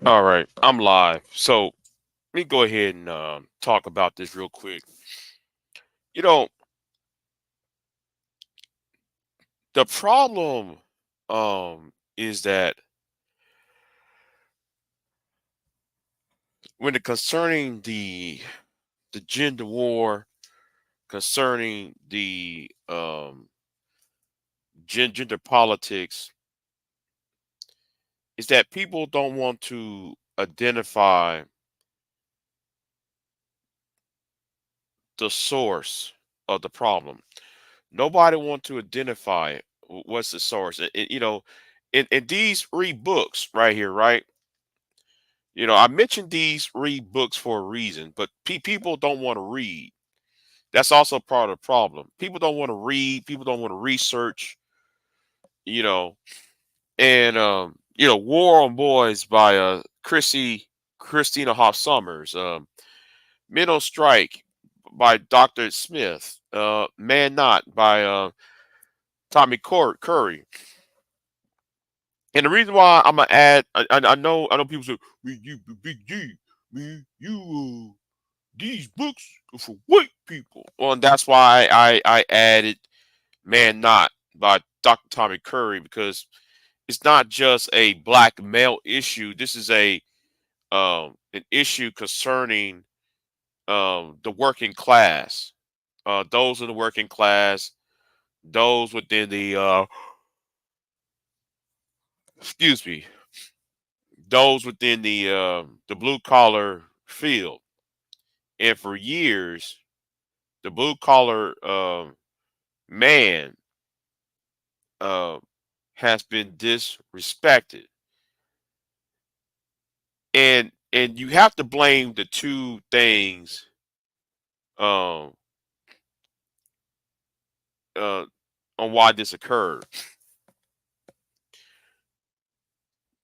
All right, I'm live. So let me go ahead and talk about this real quick. You know, the problem is that when it concerning the gender war, concerning the gender politics, is that people don't want to identify the source of the problem. Nobody want to identify it. What's the source? In these three books right here, right? I mentioned these three books for a reason, but people don't want to read. That's also part of the problem. People don't want to read. People don't want to research. You know, and War on Boys by Christina Hoff Sommers. Men on Strike by Dr. Smith. Man Not by Tommy Curry. And the reason why I'm gonna add, I know people say, "Man, you big G, man, you these books are for white people." Well, and that's why I added "Man Not" by Dr. Tommy Curry, because it's not just a black male issue. This is a an issue concerning the working class, those in the working class, those within the excuse me, those within the blue collar field. And for years, the blue collar man uh, has been disrespected, and you have to blame the two things um, uh, on why this occurred.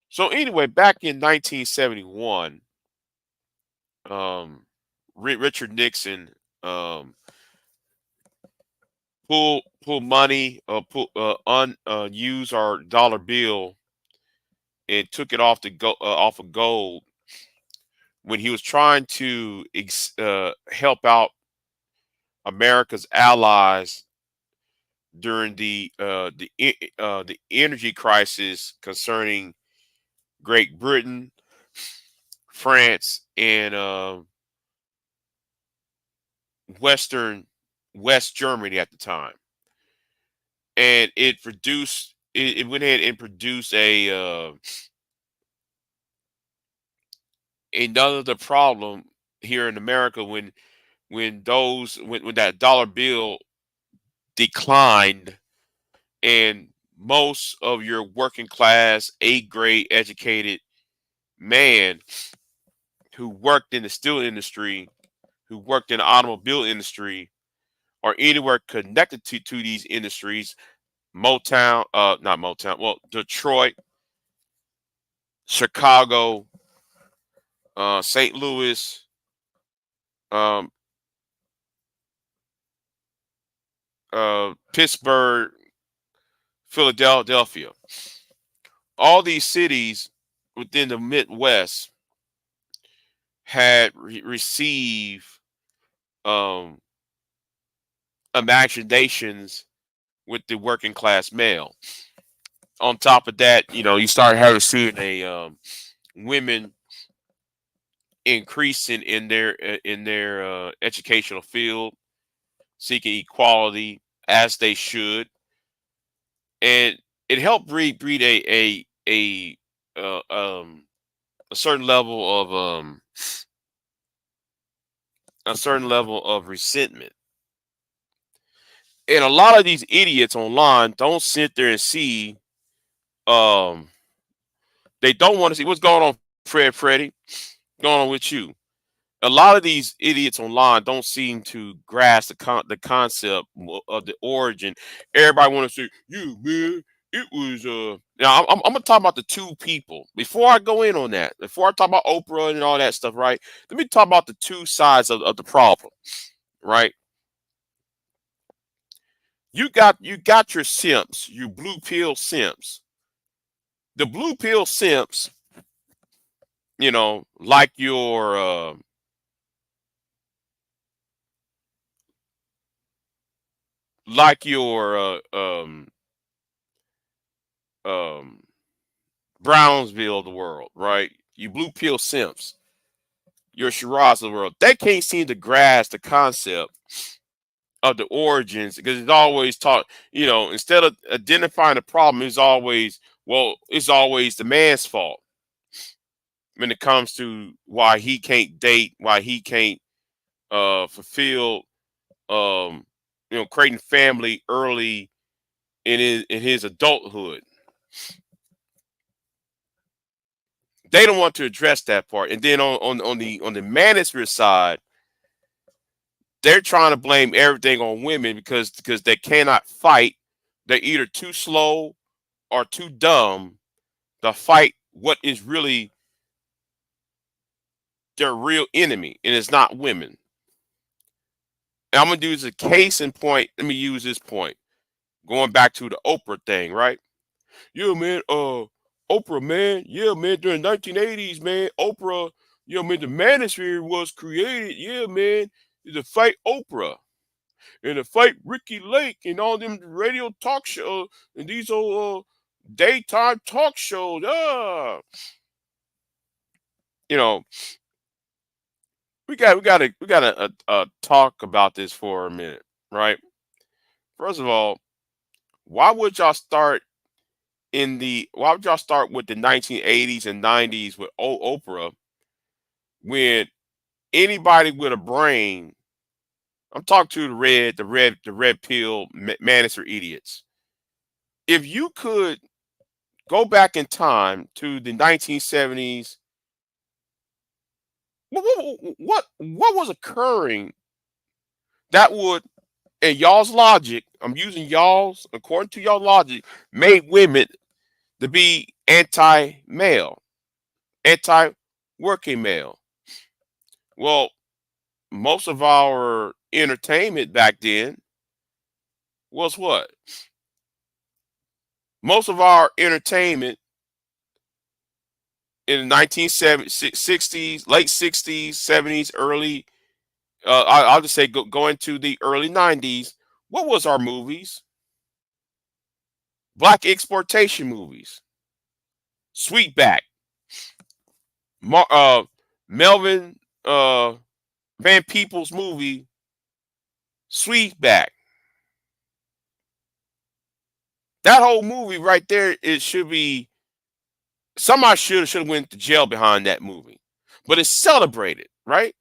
So anyway, back in 1971, um, Richard Nixon um, pull money, pull use our dollar bill and took it off of gold when he was trying to help out America's allies during the energy crisis concerning Great Britain, France, and Western West Germany at the time. And it went ahead and produced another problem here in America when that dollar bill declined, and most of your working class, eighth grade educated man who worked in the steel industry, who worked in the automobile industry, or anywhere connected to these industries, not Motown, well, Detroit, Chicago, St. Louis, um, Pittsburgh, Philadelphia. All these cities within the Midwest had received um, imaginations with the working class male. On top of that, you start having seeing a women increasing in their educational field, seeking equality as they should, and it helped breed a certain level of resentment. And a lot of these idiots online don't sit there and see. Um, they don't want to see what's going on, Freddie. Going on with you? A lot of these idiots online don't seem to grasp the concept of the origin. Everybody want to say, "Yeah, man, it was." Now I'm gonna talk about the two people before I go in on that. Before I talk about Oprah and all that stuff, right? Let me talk about the two sides of the problem, right? You got your simps, you blue pill simps. The blue pill simps like your um Brownsville of the world, right? You blue pill simps, your Shiraz of the world. They can't seem to grasp the concept of the origins because it's always taught, instead of identifying the problem, it's always the man's fault when it comes to why he can't date, why he can't fulfill, creating family early in his adulthood. They don't want to address that part. And then on the manosphere side, they're trying to blame everything on women because they cannot fight. They're either too slow or too dumb to fight what is really their real enemy, and it's not women. And I'm gonna do this a case in point. Let me use this point. Going back to the Oprah thing, right? Yeah, man. Oprah, man. Yeah, man. During 1980s, man, Oprah. Yeah, man. The manosphere was created. Yeah, man. To fight Oprah and to fight Ricky Lake and all them radio talk shows and these old daytime talk shows. You know, we gotta talk about this for a minute, right? First of all, why would y'all start why would y'all start with the 1980s and 90s with Oprah when anybody with a brain? I'm talking to the red pill Manister idiots. If you could go back in time to the 1970s, what was occurring that would, in y'all's logic, I'm using y'all's according to y'all logic, made women to be anti-male, anti-working male? Well, most of our entertainment back then was what? Most of our entertainment in the 1960s, late 60s, 70s, early, I'll just say going to the early 90s, what was our movies? Black exploitation movies. Sweetback, Melvin Van Peebles movie, Sweetback. That whole movie right there, it should be somebody should have went to jail behind that movie, but it's celebrated, right?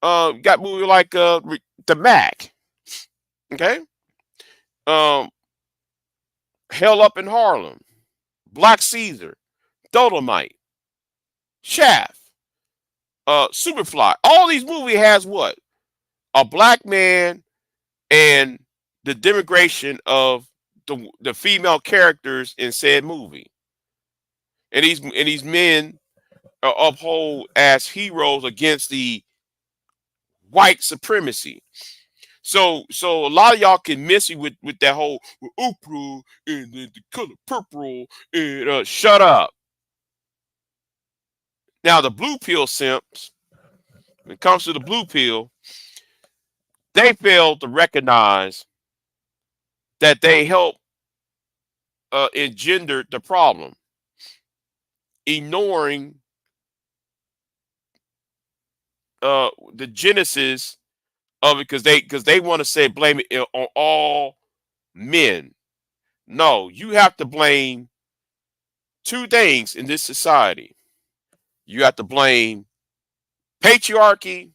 Got movie like the Mac, okay, um, Hell Up in Harlem, Black Caesar, Dolomite, Shaft, Superfly. All these movies has what? A black man and the demigration of the female characters in said movie, and these men uphold as heroes against the white supremacy. So a lot of y'all can miss you with that whole Oprah and the color purple and shut up. Now the blue pill simps, when it comes to the blue pill, they fail to recognize that they help engender the problem, ignoring the genesis of it because they want to say blame it on all men. No, you have to blame two things in this society. You have to blame patriarchy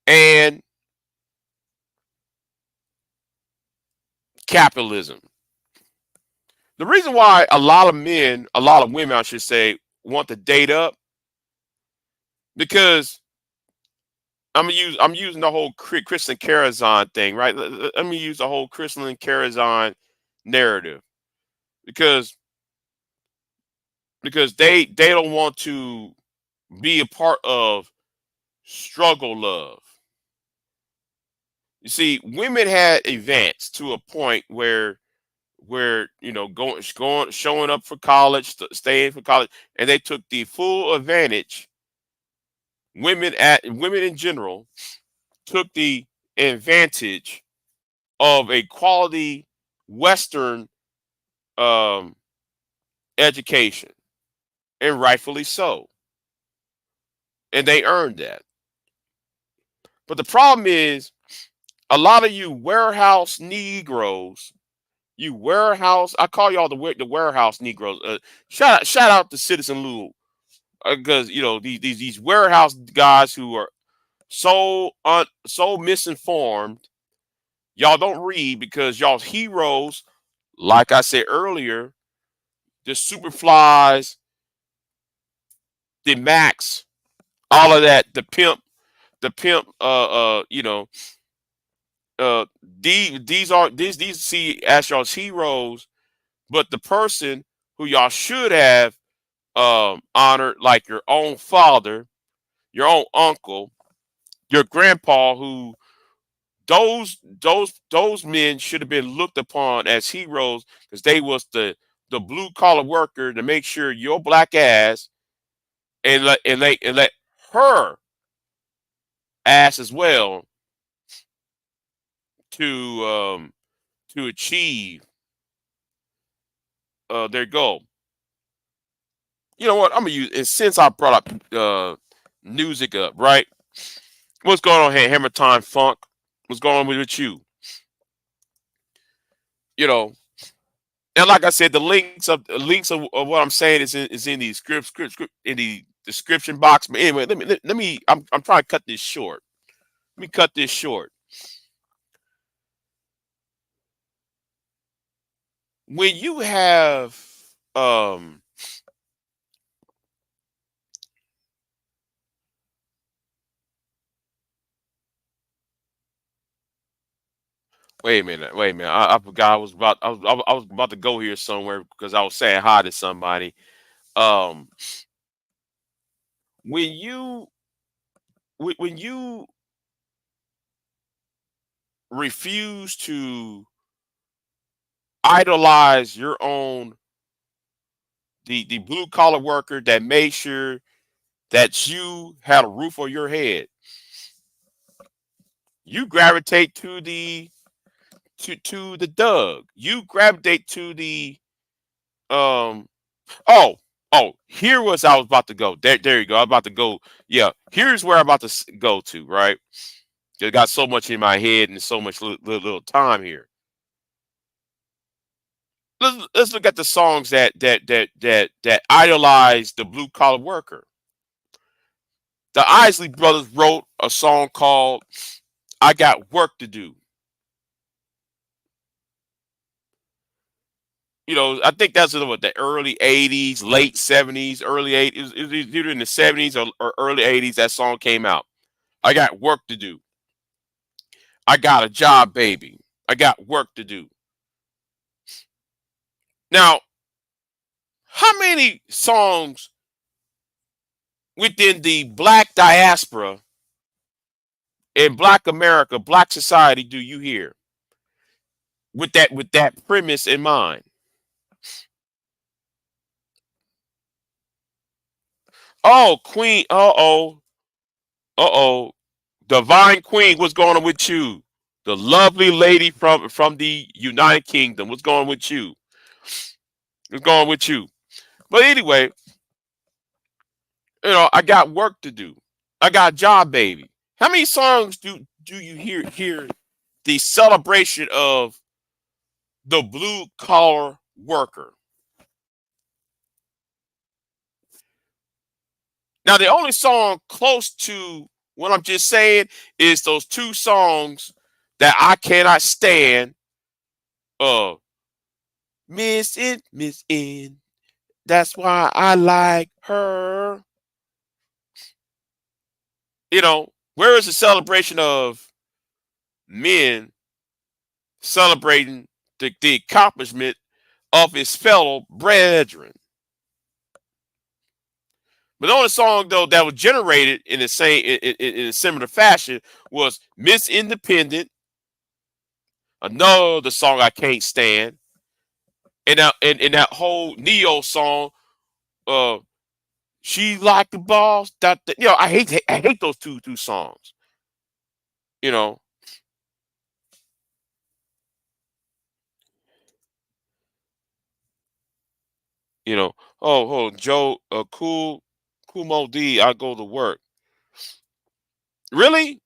and capitalism. The reason why a lot of men, a lot of women, I should say, want to date up because I'm using the whole Kristen Karazhan thing, right? Let me use the whole Kristen Karazhan narrative because they don't want to be a part of struggle love. You see, women had advanced to a point where where going showing up for college, staying for college, and they took the full advantage. Women in general took the advantage of a quality Western um, education, and rightfully so, and they earned that. But the problem is, a lot of you warehouse Negroes, you warehouse, I call y'all the warehouse Negroes. Shout out to Citizen Lou, because these warehouse guys who are so misinformed. Y'all don't read because y'all's heroes, like I said earlier, the Superflies, the Max, all of that, the pimp, these see as y'all's heroes, but the person who y'all should have honored, like your own father, your own uncle, your grandpa, who those men should have been looked upon as heroes, because they was the blue collar worker to make sure your black ass, and let her ass as well, to achieve their goal. You know what? I'm gonna use, and since I brought up music up, right? What's going on here? Hammer Time Funk. What's going on with you? You know, and like I said, the links of what I'm saying is in the script in the description box. But anyway, let me. I'm trying to cut this short. Let me cut this short. When you have um wait a minute. I forgot I was about to go here somewhere because I was saying hi to somebody. Um when you when you refuse to idolize your own, the blue collar worker that made sure that you had a roof over your head, you gravitate to the Doug. You gravitate to the um oh here was I was about to go. There you go. I was about to go. Yeah, here's where I'm about to go to, right? Just got so much in my head and so much little time here. Let's look at the songs that idolize the blue collar worker. The Isley Brothers wrote a song called "I Got Work to Do." I think that's in what, the early '80s, late '70s, early '80s. It was either in the '70s or early '80s that song came out. I got work to do. I got a job, baby. I got work to do. Now, how many songs within the black diaspora in black America, black society, do you hear with that premise in mind? Oh, Queen. Uh oh. Divine Queen, what's going on with you? The lovely lady from the United Kingdom. What's going on with you? What's going on with you? But anyway, I got work to do. I got a job, baby. How many songs do you hear the celebration of the blue collar worker? Now, the only song close to what I'm just saying is those two songs that I cannot stand. Uh, Miss In. That's why I like her. Where is the celebration of men celebrating the accomplishment of his fellow brethren? But the only song though that was generated in the same in a similar fashion was Miss Independent, another song I can't stand. And that whole Neo song, uh, she like the balls. I hate those two songs. You know, you know. Oh, Joe, Kumo D. I go to work. Really?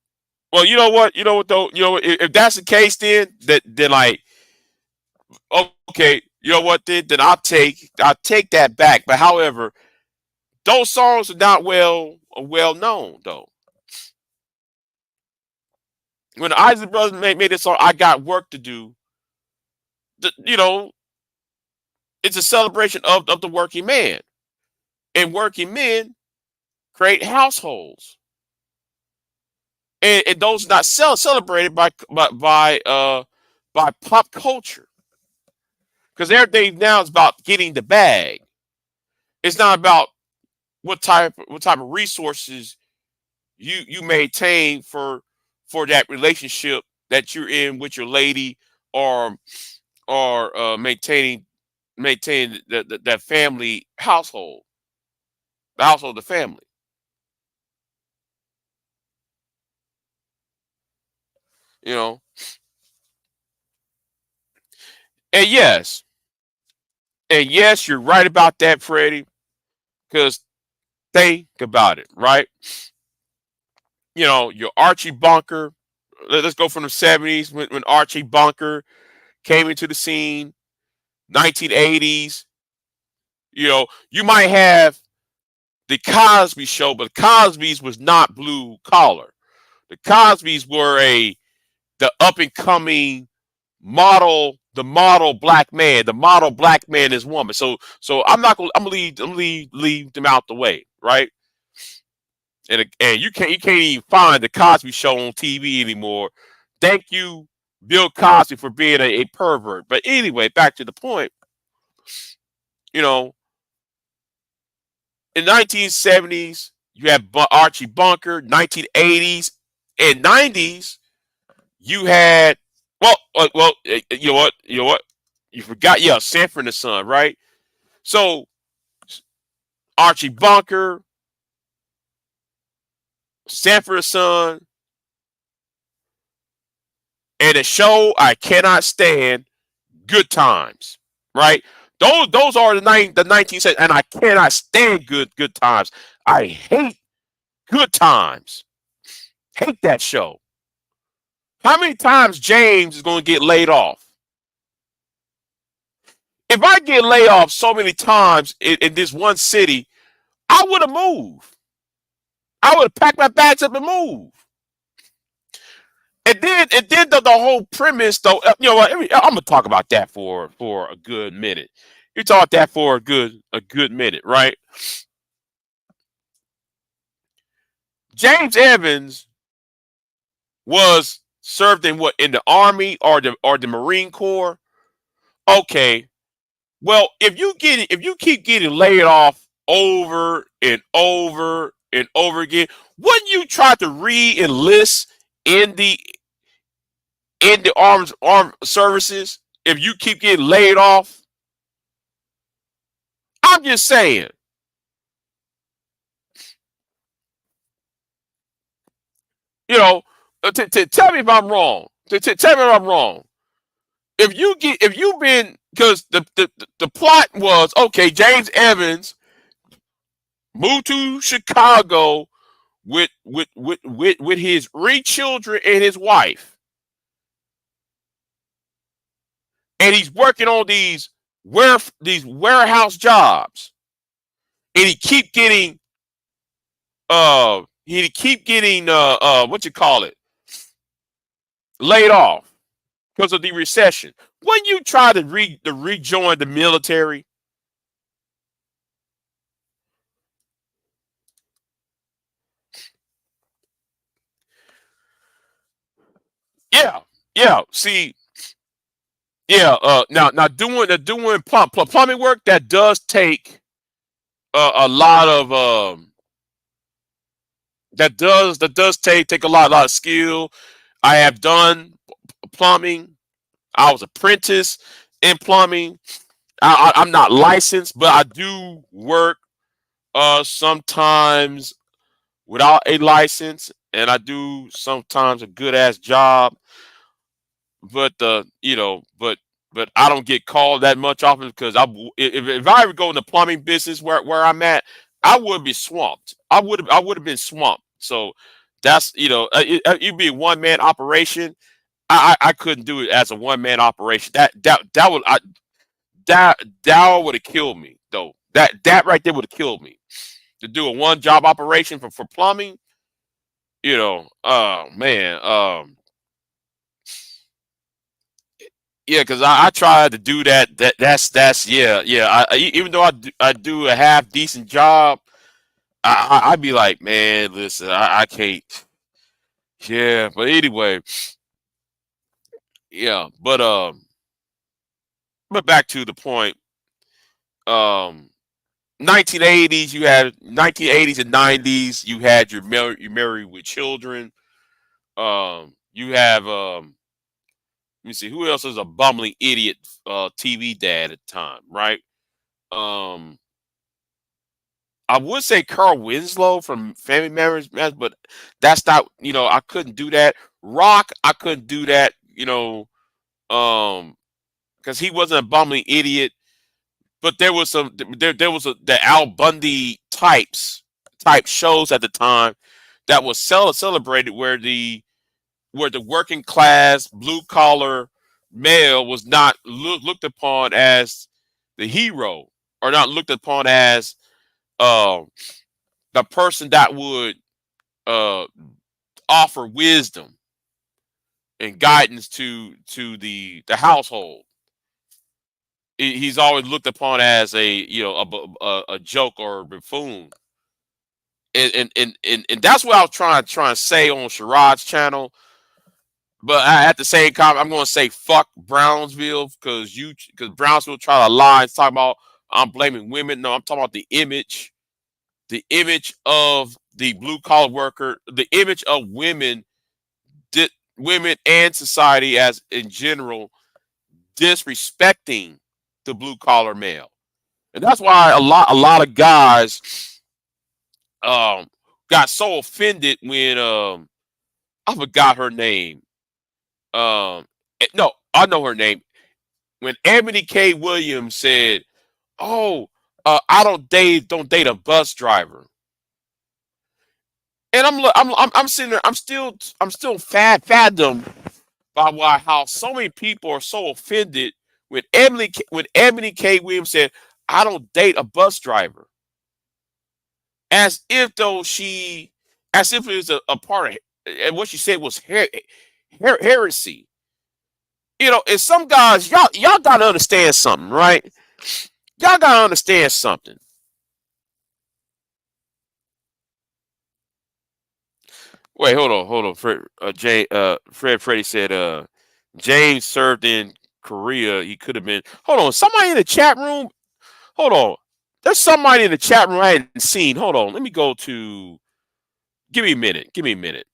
Well, you know what? You know what though? You know, if that's the case, then like, okay, you know what? Then I'll take that back. But however, those songs are not well known though. When the Isaac Brothers made this song, I got work to do. You know, it's a celebration of the working man, and working men create households, and those are not celebrated by pop culture, because everything now is about getting the bag. It's not about what type of resources you maintain for that relationship that you're in with your lady, or maintaining that family household, the household of the family, you know. And yes, you're right about that, Freddie, because think about it, right? You know, your Archie Bunker. Let's go from the 70s when Archie Bunker came into the scene, 1980s. You know, you might have the Cosby Show, but Cosby's was not blue collar. The Cosby's were the up and coming model black man. The model black man is woman. So I'm gonna leave them out the way, right? And you can't even find the Cosby Show on TV anymore. Thank you, Bill Cosby, for being a pervert. But anyway, back to the point. You know, in 1970s, you have Archie Bunker. 1980s and 90s, you had you know what? You forgot, yeah, Sanford and the Son, right? So Archie Bunker, Sanford and the Son, and a show I cannot stand, Good Times, right? Those are the 1970s, and I cannot stand Good Times. I hate Good Times. Hate that show. How many times James is going to get laid off? If I get laid off so many times in this one city, I would have moved. I would have packed my bags up and moved. And then the whole premise, though, you know what? I'm gonna talk about that for a good minute. You talk that for a good minute, right? James Evans was served in what, in the army or the Marine Corps. Okay, well, if you keep getting laid off over and over and over again, wouldn't you try to re-enlist in the armed services if you keep getting laid off? I'm just saying, you know, tell me if I'm wrong. Tell me if I'm wrong. If you've been, because the plot was, okay, James Evans moved to Chicago with his three children and his wife, and he's working on these warehouse jobs, and he keep getting what you call it, laid off because of the recession. When you try to rejoin the military, yeah, yeah. See, yeah. Now doing plumbing work, that does take a lot of that does take a lot of skill. I have done plumbing. I was apprentice in plumbing. I'm not licensed, but I do work sometimes without a license, and I do sometimes a good ass job. But but I don't get called that much often because if I ever go in the plumbing business where I'm at, I would be swamped. I would have been swamped. So that's you'd be a one man operation. I couldn't do it as a one man operation. That that would have killed me though. That right there would have killed me to do a one job operation for plumbing. Oh man, yeah, because I tried to do that. That's yeah. Even though I do a half decent job, I'd be like, man, listen, I can't. Yeah, but anyway, yeah, but back to the point. Um, 1980s, you had 1980s and 90s. You had your married with children. You have let me see who else is a bumbling idiot TV dad at the time, right? Um, I would say Carl Winslow from Family Matters, but that's not, I couldn't do that. Rock, I couldn't do that, um, because he wasn't a bumbling idiot. But there was the Al Bundy type shows at the time that was celebrated where the working class blue collar male was not looked upon as the hero, or not looked upon as uh, the person that would uh, offer wisdom and guidance to the household. He's always looked upon as a joke or a buffoon, and that's what I was trying to say on Sherrod's channel. But at the same time, I'm going to say fuck Brownsville, because Brownsville try to lie and talk about I'm blaming women. No, I'm talking about the image of the blue collar worker, the image of women, women and society as in general disrespecting the blue collar male, and that's why a lot of guys um got so offended when I forgot her name. No, I know her name. When Ebony K. Williams said, "Oh, I don't date a bus driver," and I'm sitting there, I'm still fathom by why how so many people are so offended when Ebony K. Williams said, "I don't date a bus driver," as if though as if it was a part of, and what she said was heresy. And some guys, y'all gotta understand something, right? Y'all gotta understand something. Wait, hold on. Fred Freddy said, James served in Korea. He could have been. Hold on, somebody in the chat room. Hold on. There's somebody in the chat room I hadn't seen. Hold on. Let me go to. Give me a minute. Give me a minute.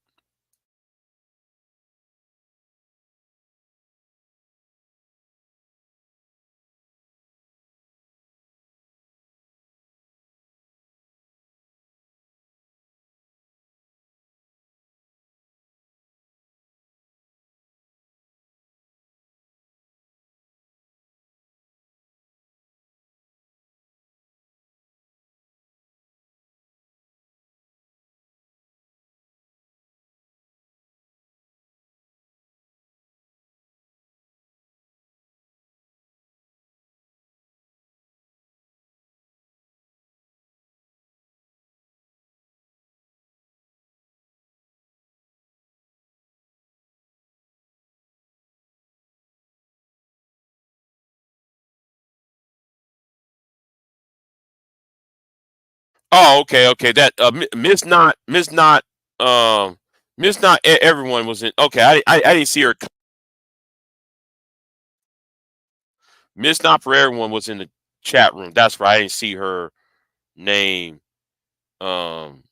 Oh, okay, okay. That Miss Not, Miss Not. Everyone was in. Okay, I didn't see her. Miss Not for everyone was in the chat room. That's right. I didn't see her name. Um,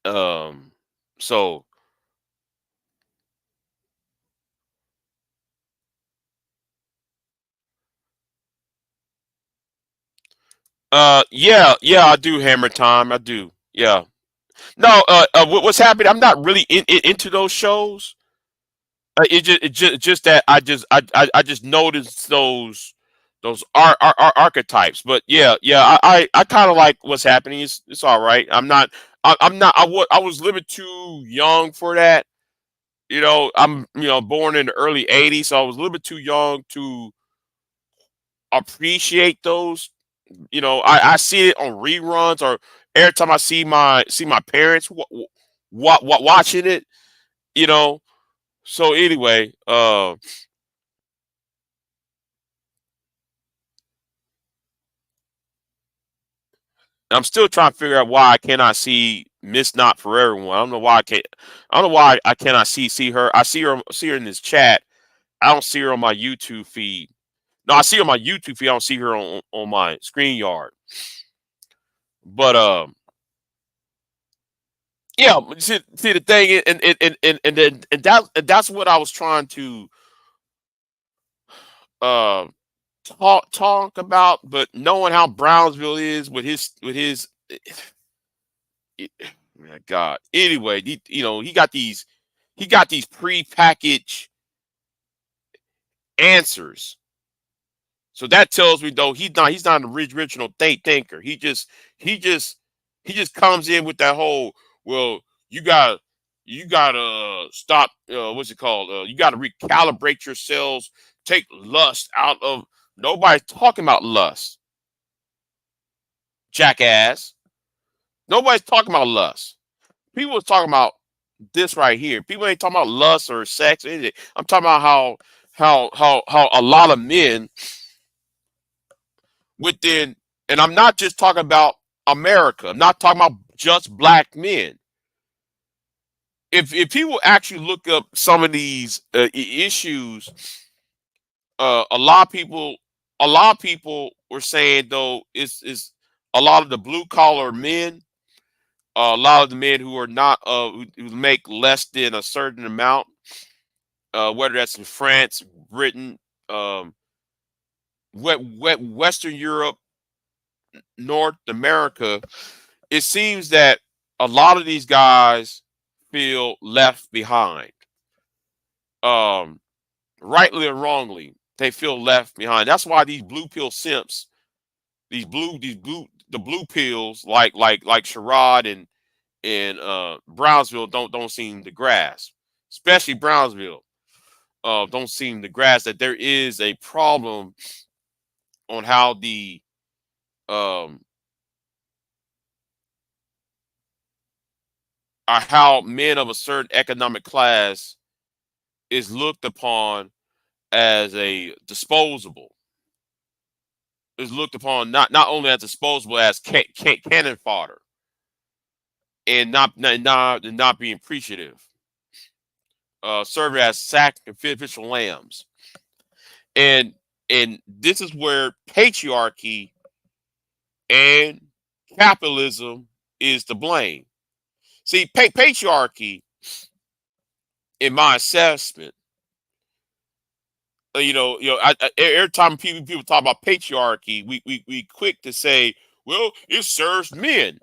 um. So Yeah, yeah, I do Hammer Time. I do. Yeah. No, what's happening? I'm not really into those shows. It just that I just noticed those archetypes. But yeah, yeah, I kind of like what's happening. It's all right. I'm not. I was a little bit too young for that. I'm born in the early '80s, so I was a little bit too young to appreciate those. I see it on reruns or every time I see my parents watching it. You know. So anyway, I'm still trying to figure out why I cannot see Miss Not for Everyone. I don't know why I can't. I don't know why I cannot see her. I see her in this chat. I don't see her on my YouTube feed. No, I see her on my YouTube feed. I don't see her on my screen yard. But yeah. See the thing is, and that's what I was trying to uh talk about. But knowing how Brownsville is with his my God. Anyway, he got these prepackaged answers. So that tells me though he's not an original thinker. He just comes in with that whole, well, you got you got to stop, what's it called? You got to recalibrate yourselves, take lust out of. Nobody's talking about lust, jackass. Nobody's talking about lust. People are talking about this right here. People ain't talking about lust or sex or anything. I'm talking about how a lot of men within, and I'm not just talking about America. I'm not talking about just black men. If people actually look up some of these issues, a lot of people were saying though it's a lot of the blue collar men, a lot of the men who are not who make less than a certain amount, whether that's in France, Britain, um, Western Europe, North America. It seems that a lot of these guys feel left behind. Um, Rightly or wrongly, they feel left behind. That's why these blue pill simps, the blue pills like Sherrod and Brownsville don't seem to grasp, especially Brownsville. Don't seem to grasp that there is a problem on um how men of a certain economic class is looked upon as a disposable, is looked upon not only as disposable as cannon fodder, and not being appreciative, serving as sacrificial lambs, and and this is where patriarchy and capitalism is to blame. See, patriarchy, in my assessment, every time people talk about patriarchy, we quick to say, well, it serves men.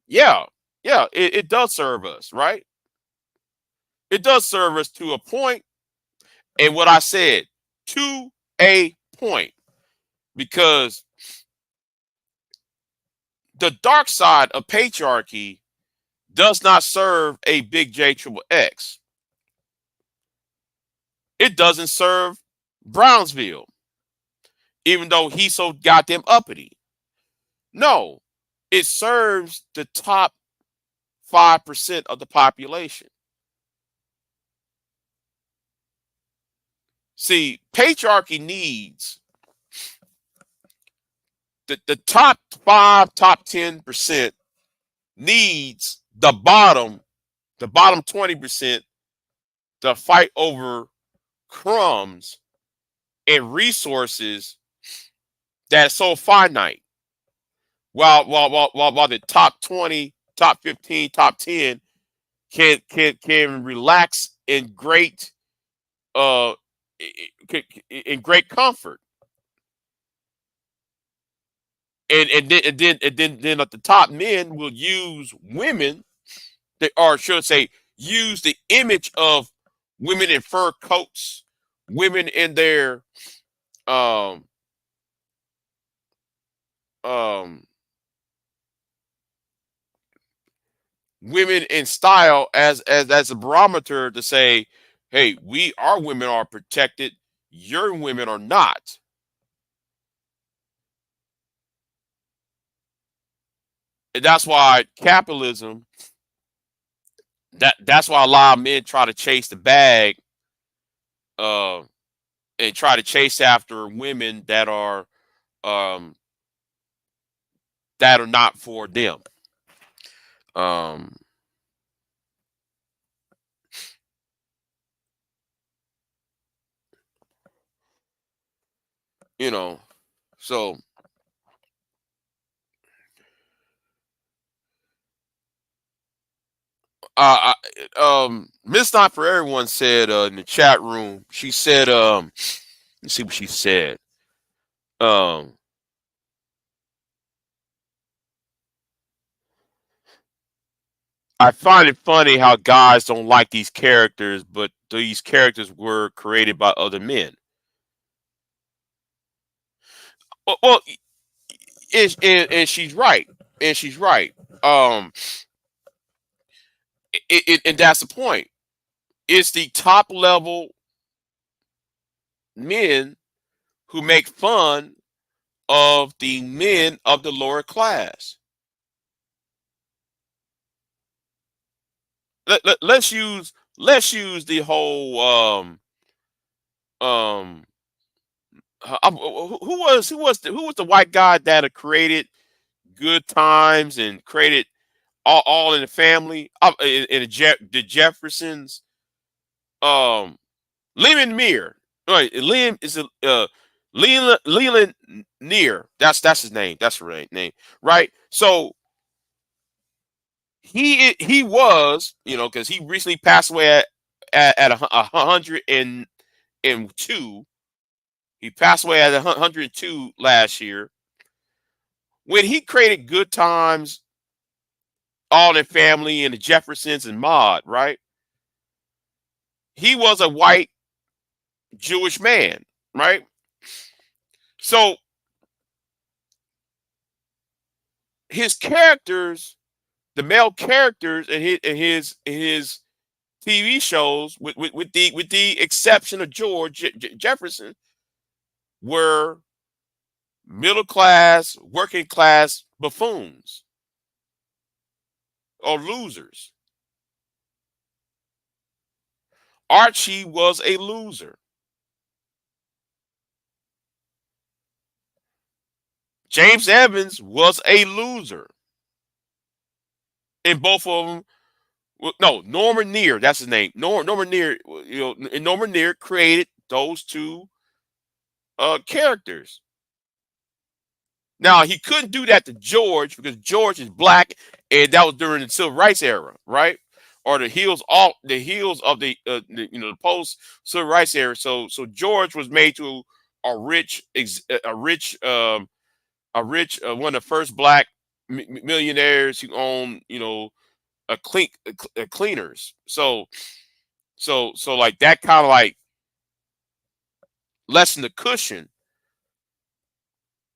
Yeah, yeah, it does serve us, right? It does serve us to a point, and what I said, to a point, because the dark side of patriarchy does not serve a big J triple X. It doesn't serve Brownsville, even though he's so goddamn uppity. No, it serves the top 5% of the population. See, patriarchy needs the top 5, top 10% needs the bottom 20% to fight over crumbs and resources that's so finite. While the top 20, top 15, top 10 can relax uh in great comfort. And then at the top men will use women, or should I say, use the image of women in fur coats, women in their um um women in style as a barometer to say, hey, we our women are protected, your women are not. And that's why capitalism, that's why a lot of men try to chase the bag, uh and try to chase after women um that are not for them. Um, you know, so Miss Not for Everyone said in the chat room, she said, let's see what she said. Um, I find it funny how guys don't like these characters, but these characters were created by other men. Well, and she's right, and she's right. Um, and that's the point. It's the top level men who make fun of the men of the lower class. Let's use the whole um who was the white guy that created Good Times and created All in the Family, in the Jeffersons, um Leland Meir, right? Liam is a Leland Near. That's his name. That's the right name, right? So he was, because he recently passed away at 102. He passed away at 102 last year. When he created Good Times, All in Family, and the Jeffersons and Maud, right? He was a white Jewish man, right? So his characters, the male characters in his TV shows, with the exception of George Jefferson, were middle class, working class buffoons or losers. Archie was a loser. James Evans was a loser. And both of them, well, no, Norman Near, that's his name. Norman Near, and Norman Near created those two characters. Now he couldn't do that to George because George is black, and that was during the civil rights era, right? Or the heels of the post civil rights era. So George was made to a rich one of the first black millionaires who owned a cleaners. So like that kind of like lessened the cushion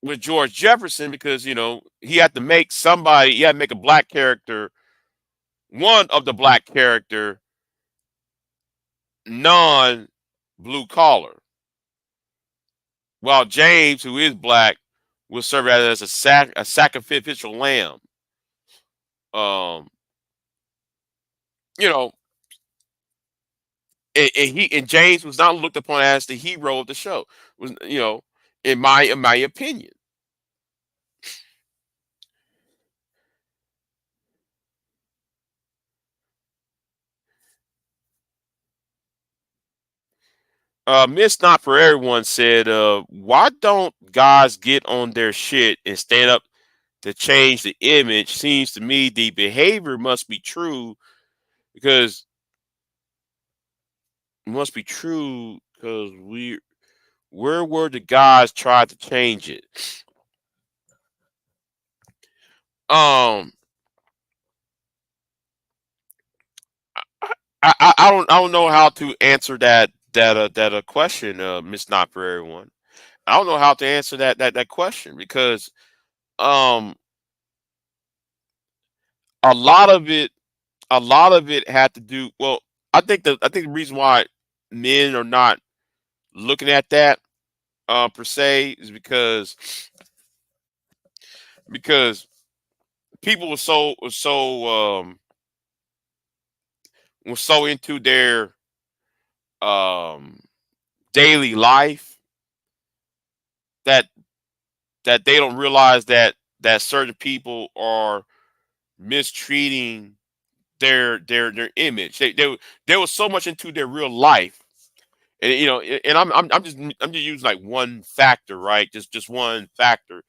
with George Jefferson because he had to make a black character, one of the black character, non blue collar, while James, who is black, will serve as a sacrificial lamb. Um, you know, and James was not looked upon as the hero of the show. Was in my opinion. Miss Not for Everyone said, why don't guys get on their shit and stand up to change the image? Seems to me the behavior must be true because where were the guys tried to change it? Um, I don't know how to answer that question, Miss Not for Everyone. I don't know how to answer that question because um a lot of it a lot of it had to do well. I think the reason why men are not looking at that per se is because people were so into their um daily life that they don't realize that certain people are mistreating their image. They were so much into their real life, and and I'm just using like one factor, right? Just one factor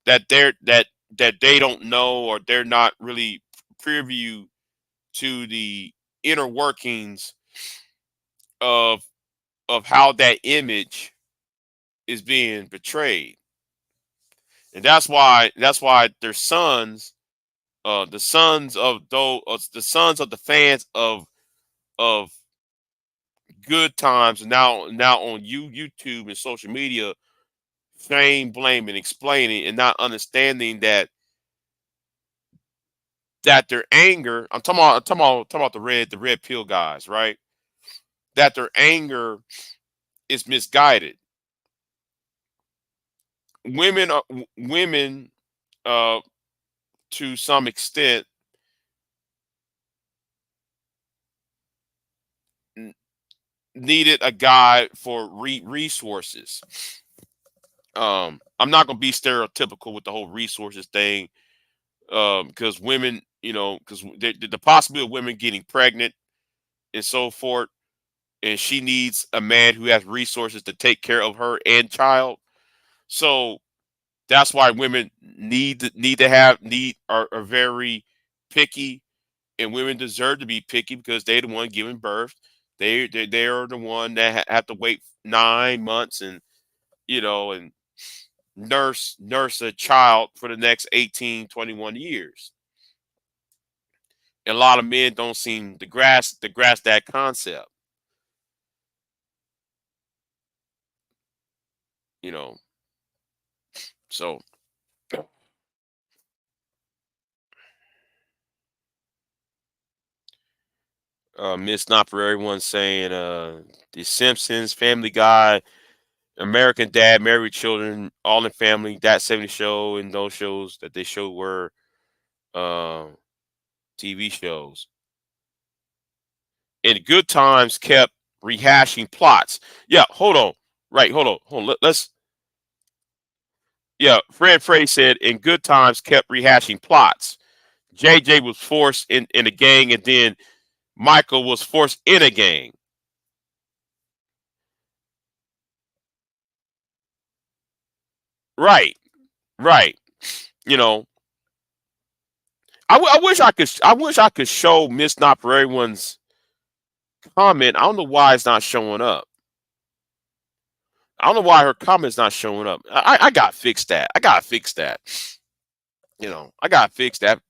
that they don't know, or they're not really privy to the inner workings of how that image is being portrayed, and that's why their sons, the sons of the fans of good times, now on YouTube and social media, shame, blaming, explaining, and not understanding that their anger. I'm talking about the red pill guys, right? That their anger is misguided. Women, uh, to some extent, n- needed a guide for resources. I'm not gonna be stereotypical with the whole resources thing, because women, because the possibility of women getting pregnant and so forth, and she needs a man who has resources to take care of her and child. So that's why women are very picky, and women deserve to be picky because they're the one giving birth. They are the one that have to wait 9 months, and nurse a child for the next 18, 21 years. And a lot of men don't seem to grasp that concept. You know, so Miss Not for Everyone saying The Simpsons, Family Guy, American Dad, Married Children, All in Family, That 70 Show, and those shows that they showed were uh, TV shows. And Good Times kept rehashing plots. Yeah, hold on. Right, hold on. Let's. Yeah, Fred Frey said, in Good Times kept rehashing plots. JJ was forced in a gang, and then Michael was forced in a gang. Right, right. You know, I wish I could show Miss Not for Everyone's comment. I don't know why it's not showing up. I don't know why her comment's not showing up. I gotta fix that. I gotta fix that. I gotta fix that.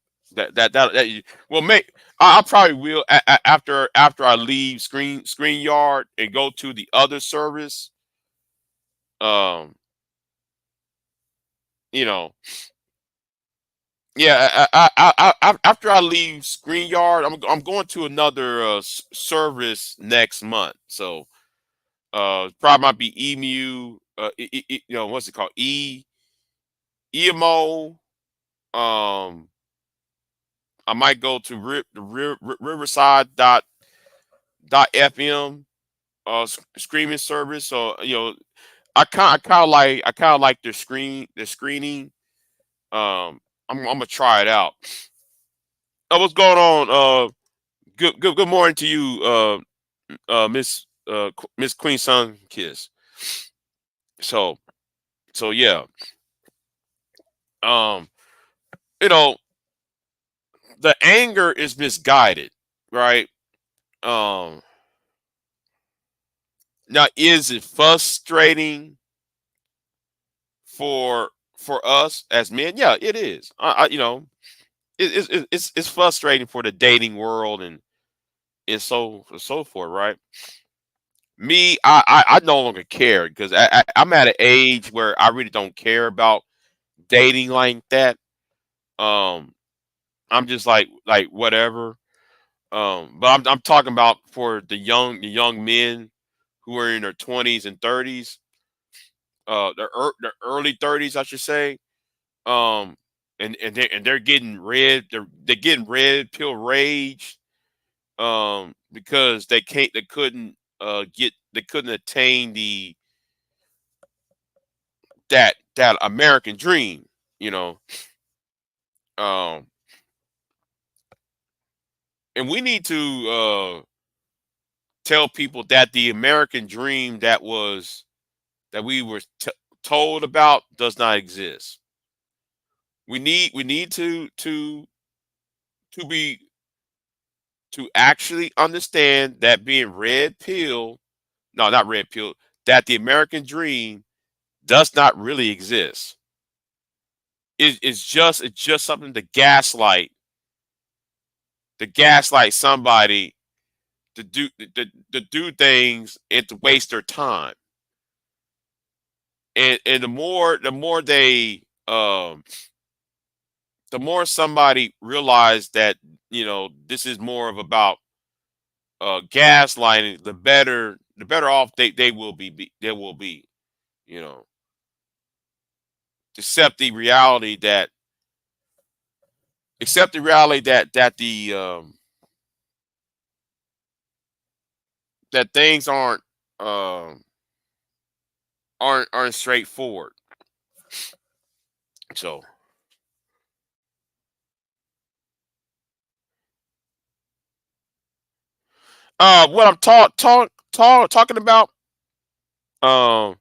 Well, I probably will after I leave ScreenYard and go to the other service. Um, you know, yeah. After I leave ScreenYard, I'm going to another service next month. So probably might be Emu. What's it called? EMO. Um, I might go to Riverside dot FM streaming service. So I kind of like the screening. I'm gonna try it out. What's going on? Good morning to you, Miss Queen Sun Kiss. So yeah. Um, you know the anger is misguided, right? Um, Now, is it frustrating for for us as men, yeah, it is. It's frustrating for the dating world and so forth, right? Me, I no longer care because I'm at an age where I really don't care about dating like that. Um, I'm just like whatever. But I'm talking about for the young men who are in their 20s and 30s, the early 30s, I should say. Um, and they're getting they're getting red pill rage. Because they couldn't attain that American dream, you know. Um, and we need to tell people that the American dream that we were told about does not exist. We need to be to actually understand that being red pill, no, not red pill, that the American dream does not really exist. It's just something to gaslight somebody to do things and to waste their time. And the more somebody realize that this is more of about gaslighting, the better off they will be. You know, accept the reality that that things um aren't straightforward. So what I'm talking about. um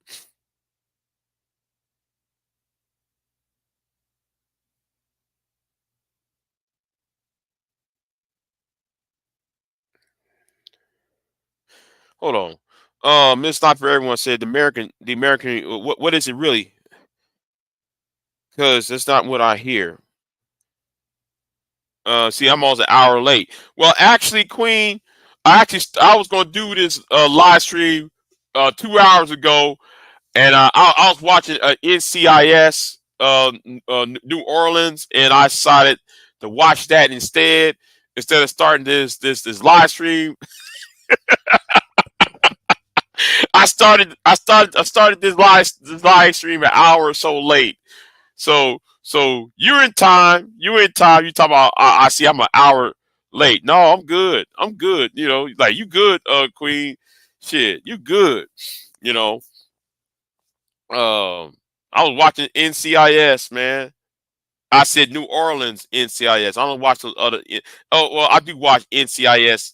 Hold on. Miss Not For Everyone said the American, what is it really? Because that's not what I hear. See, I'm almost an hour late. Well, actually, Queen, I was going to do this live stream 2 hours ago, and I was watching NCIS New Orleans, and I decided to watch that instead of starting this live stream. I started this live stream an hour or so late. So you're in time. You're in time. You talk about I see I'm an hour late. No, I'm good. I'm good. Like you good, Queen. Shit, you good. You know. I was watching NCIS, man. I said New Orleans NCIS. I don't watch those other. Oh well, I do watch NCIS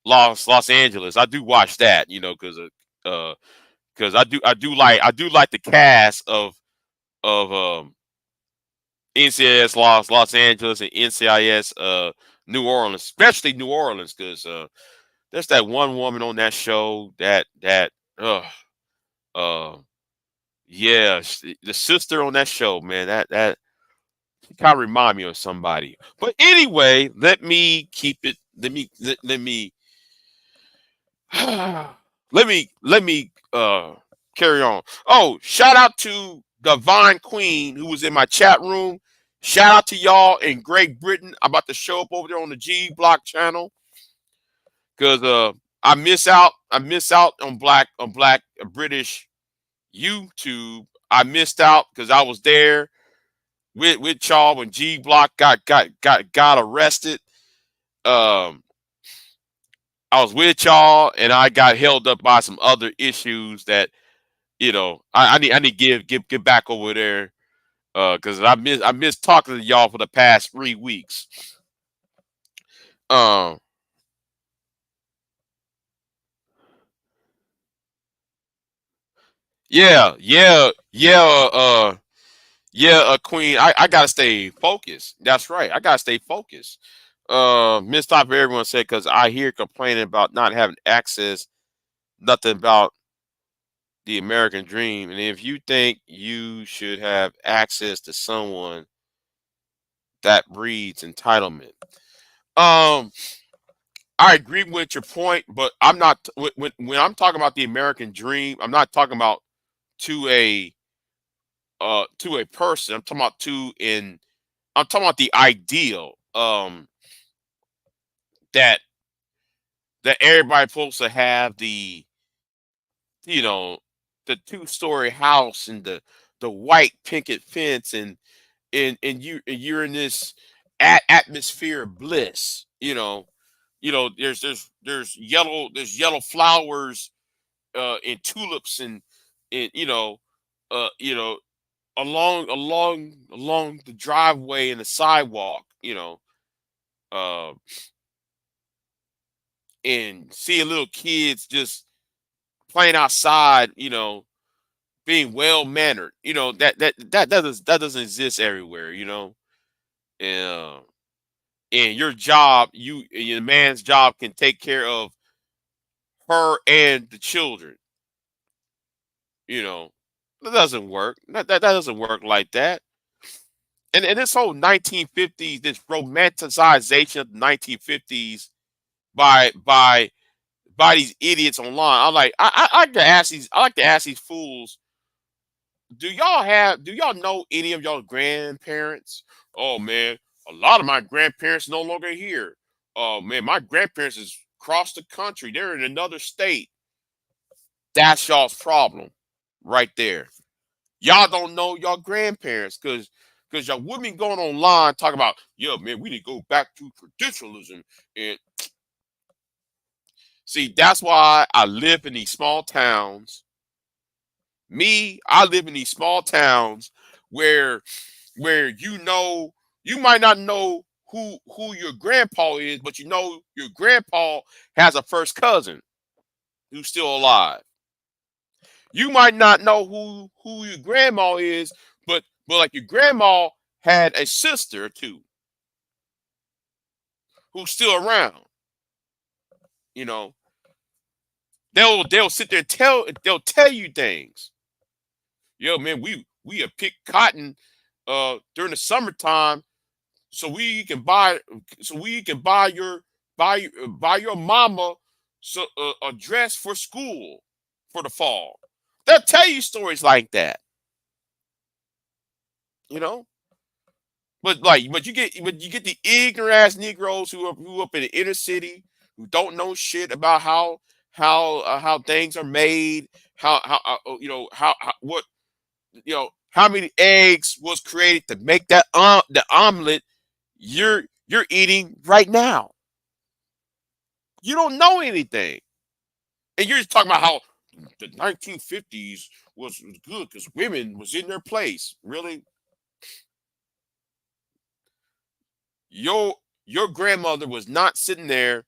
Los Angeles. I do watch that. Because I do like the cast of NCIS Los Angeles and NCIS New Orleans, especially New Orleans, because there's that one woman on that show that uh yeah, the sister on that show, man, that she kind of remind me of somebody. But anyway, let me keep it. Let me carry on. Oh, shout out to Divine Queen who was in my chat room. Shout out to y'all in Great Britain. I'm about to show up over there on the G Block channel because I miss out on black British YouTube. I missed out because I was there with y'all when G Block got arrested. Um, I was with y'all and I got held up by some other issues that I need to get back over there because I miss talking to y'all for the past 3 weeks. Um, yeah, yeah, yeah, yeah, Queen. I gotta stay focused. That's right. I gotta stay focused. Miss Top Everyone said because I hear complaining about not having access, nothing about the American dream, and if you think you should have access to someone that breeds entitlement. Um, I agree with your point, but I'm not when I'm talking about the American dream, I'm not talking about to a person. I'm talking about I'm talking about the ideal that everybody's supposed to have you know the two-story house and the white picket fence and you're in this atmosphere of bliss. There's yellow flowers and tulips and uh you know along the driveway and the sidewalk, uh and seeing little kids just playing outside, being well mannered. That doesn't exist everywhere. And and your man's job can take care of her and the children. You know, that doesn't work. That doesn't work like that. And this whole 1950s, this romanticization of the 1950s by by by these idiots online. I like to ask these fools, do y'all know any of y'all grandparents? Oh man, a lot of my grandparents no longer here. Oh man, my grandparents is across the country. They're in another state. That's y'all's problem right there. Y'all don't know y'all grandparents because y'all women going online talking about, yeah, man, we need to go back to traditionalism. And see, that's why I live in these small towns. I live in these small towns where you might not know who your grandpa is, but your grandpa has a first cousin who's still alive. You might not know who your grandma is, but like your grandma had a sister or two who's still around. You know, they'll sit there and they'll tell you things. Yo, man, we have picked cotton during the summertime so we can buy your mama a dress for school for the fall. They'll tell you stories like that, you know. But you get the ignorant ass Negroes who up in the inner city who don't know shit about how things are made, how what how many eggs was created to make that the omelet you're eating right now. You don't know anything, and you're just talking about how the 1950s was good because women was in their place. Really, your your grandmother was not sitting there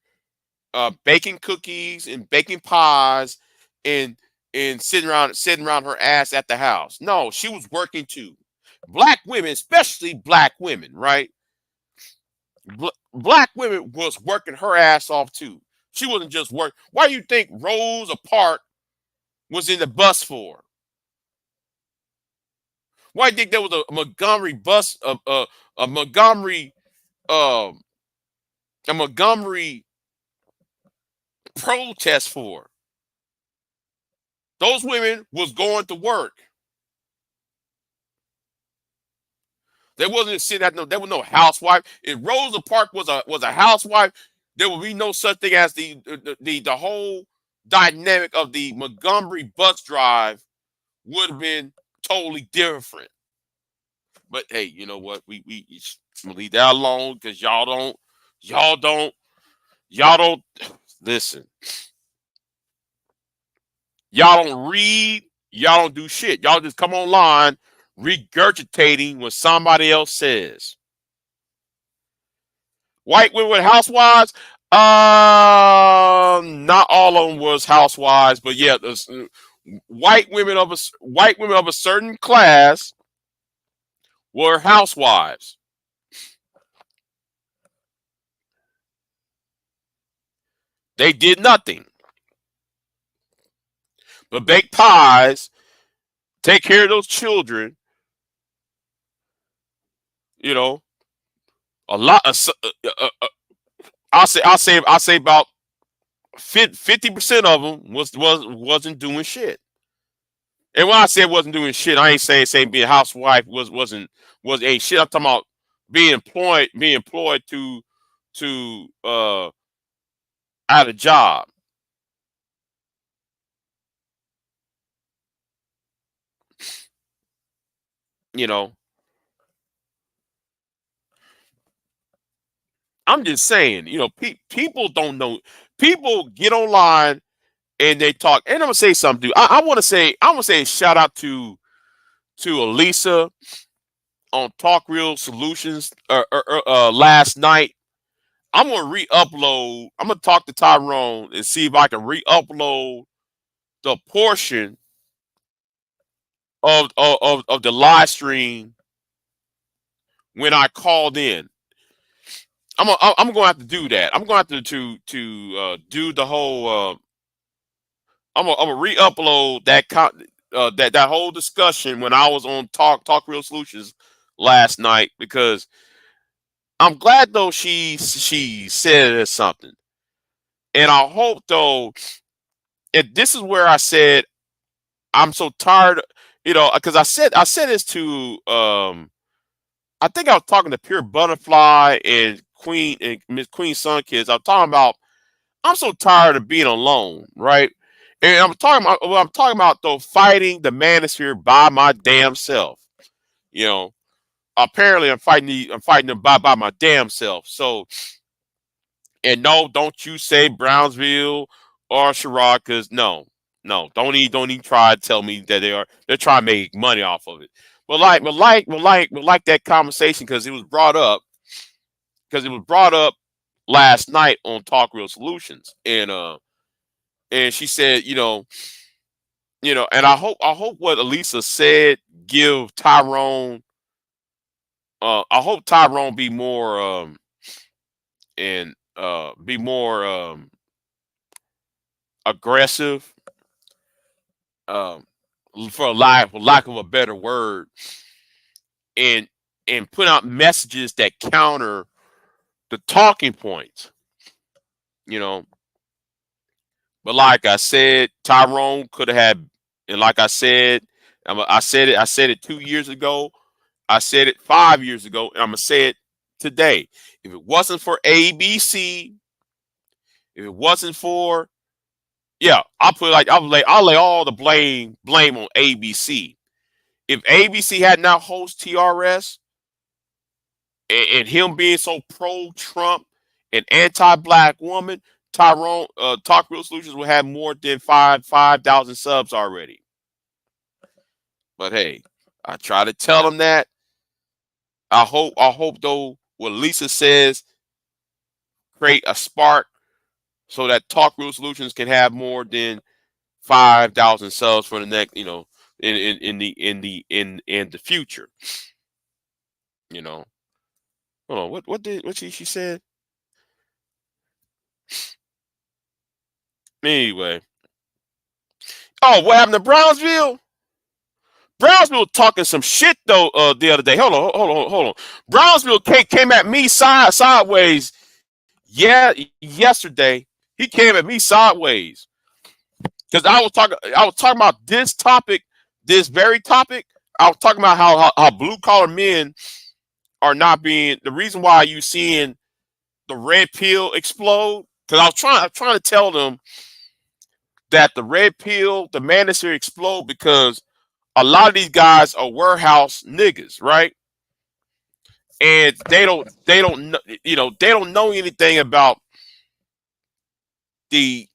baking cookies and baking pies and sitting around her ass at the house. No, she was working too. Black women, especially black women, right? Black women was working her ass off too. She wasn't just work. Why do you think Rosa Parks was in the bus for? Why do you think there was a Montgomery bus, a Montgomery, um, a Montgomery protest for? Those women was going to work. There wasn't sitting at no. There was no housewife. If Rosa Parks was a housewife, there would be no such thing as the whole dynamic of the Montgomery bus drive would have been totally different. But hey, you know what? I'm gonna leave that alone because y'all don't y'all don't listen. Y'all don't read. Y'all don't do shit. Y'all just come online regurgitating what somebody else says. White women with housewives. Not all of them was housewives, but yeah, white women of a certain class were housewives. They did nothing. but bake pies, take care of those children. You know, a lot of I'll say about 50% of them wasn't doing shit. And when I said wasn't doing shit, I ain't saying being a housewife was ain't shit. I'm talking about being employed to out a job. You know, I'm just saying. People don't know. People get online and they talk. And I'm gonna say something, dude. I want to say shout out to Elisa on Talk Real Solutions last night. I'm gonna re-upload. I'm gonna talk to Tyrone and see if I can re-upload the portion of the live stream when I called in. I'm gonna have to do that. I'm gonna have to do the whole. I'm gonna re-upload that whole discussion when I was on Talk Real Solutions last night, because I'm glad though she said something, and I hope though. And this is where I said I'm so tired. Because I said this to I think I was talking to Pure Butterfly and Queen and Miss Queen Sun Kids. I'm talking about I'm so tired of being alone, right? And I'm talking about though fighting the manosphere by my damn self. You know, apparently I'm fighting them by my damn self. So, and no, don't you say Brownsville or Sherrod, because no, don't even try to tell me that they're trying to make money off of it. But like that conversation, because it was brought up last night on Talk Real Solutions, and she said, and I hope what Elisa said give Tyrone. I hope Tyrone be more aggressive, um, for lack of a better word, and put out messages that counter the talking points. You know, but like I said, Tyrone could have had, and like I said, I said it 2 years ago. I said it 5 years ago, and I'm gonna say it today. If it wasn't for ABC, if it wasn't for, yeah, I'll lay all the blame on ABC. If ABC had not host TRS, and him being so pro Trump and anti black woman, Tyrone Talk Real Solutions would have more than 5,000 subs already. But hey, I try to tell them that. I hope though what Lisa says create a spark so that Talk Real Solutions can have more than 5,000 subs for the next, in the future. You know. Hold on, what she said? Anyway. Oh, what happened to Brownsville? Brownsville talking some shit though the other day. Hold on. Brownsville came at me sideways. Yeah, yesterday he came at me sideways because I was talking about this topic, this very topic. I was talking about how blue collar men are not being the reason why you seeing the red pill explode. Because I was trying to tell them that the red pill, the manosphere explode because a lot of these guys are warehouse niggas, right? And they don't know anything about the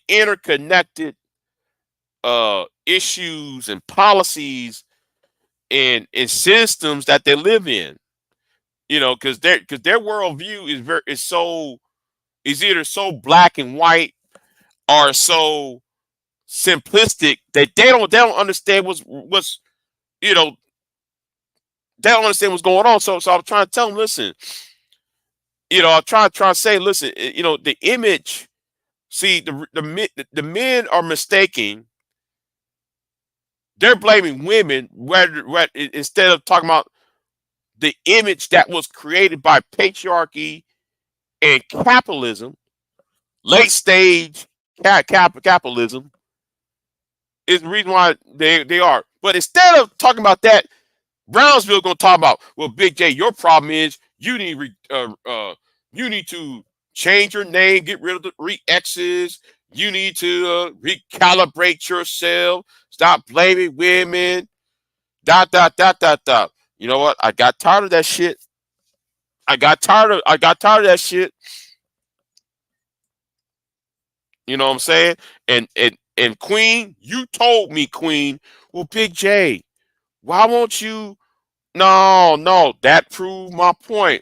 interconnected issues and policies and systems that they live in. Because their worldview is either so black and white or so simplistic that they don't understand what's you know they don't understand what's going on. So I'm trying to tell them, listen, I'm trying to say, listen, the image. See, the men are mistaking. They're blaming women instead of talking about the image that was created by patriarchy and capitalism, late stage capitalism is the reason why they are. But instead of talking about that, Brownsville gonna talk about, well, Big J, your problem is you need to change your name, get rid of the re-X's. You need to recalibrate yourself. Stop blaming women. Dot dot dot dot dot. You know what? I got tired of that shit. I got tired of that shit. You know what I'm saying? And Queen, you told me, Queen, well, Big J, why won't you? No, no, that proved my point.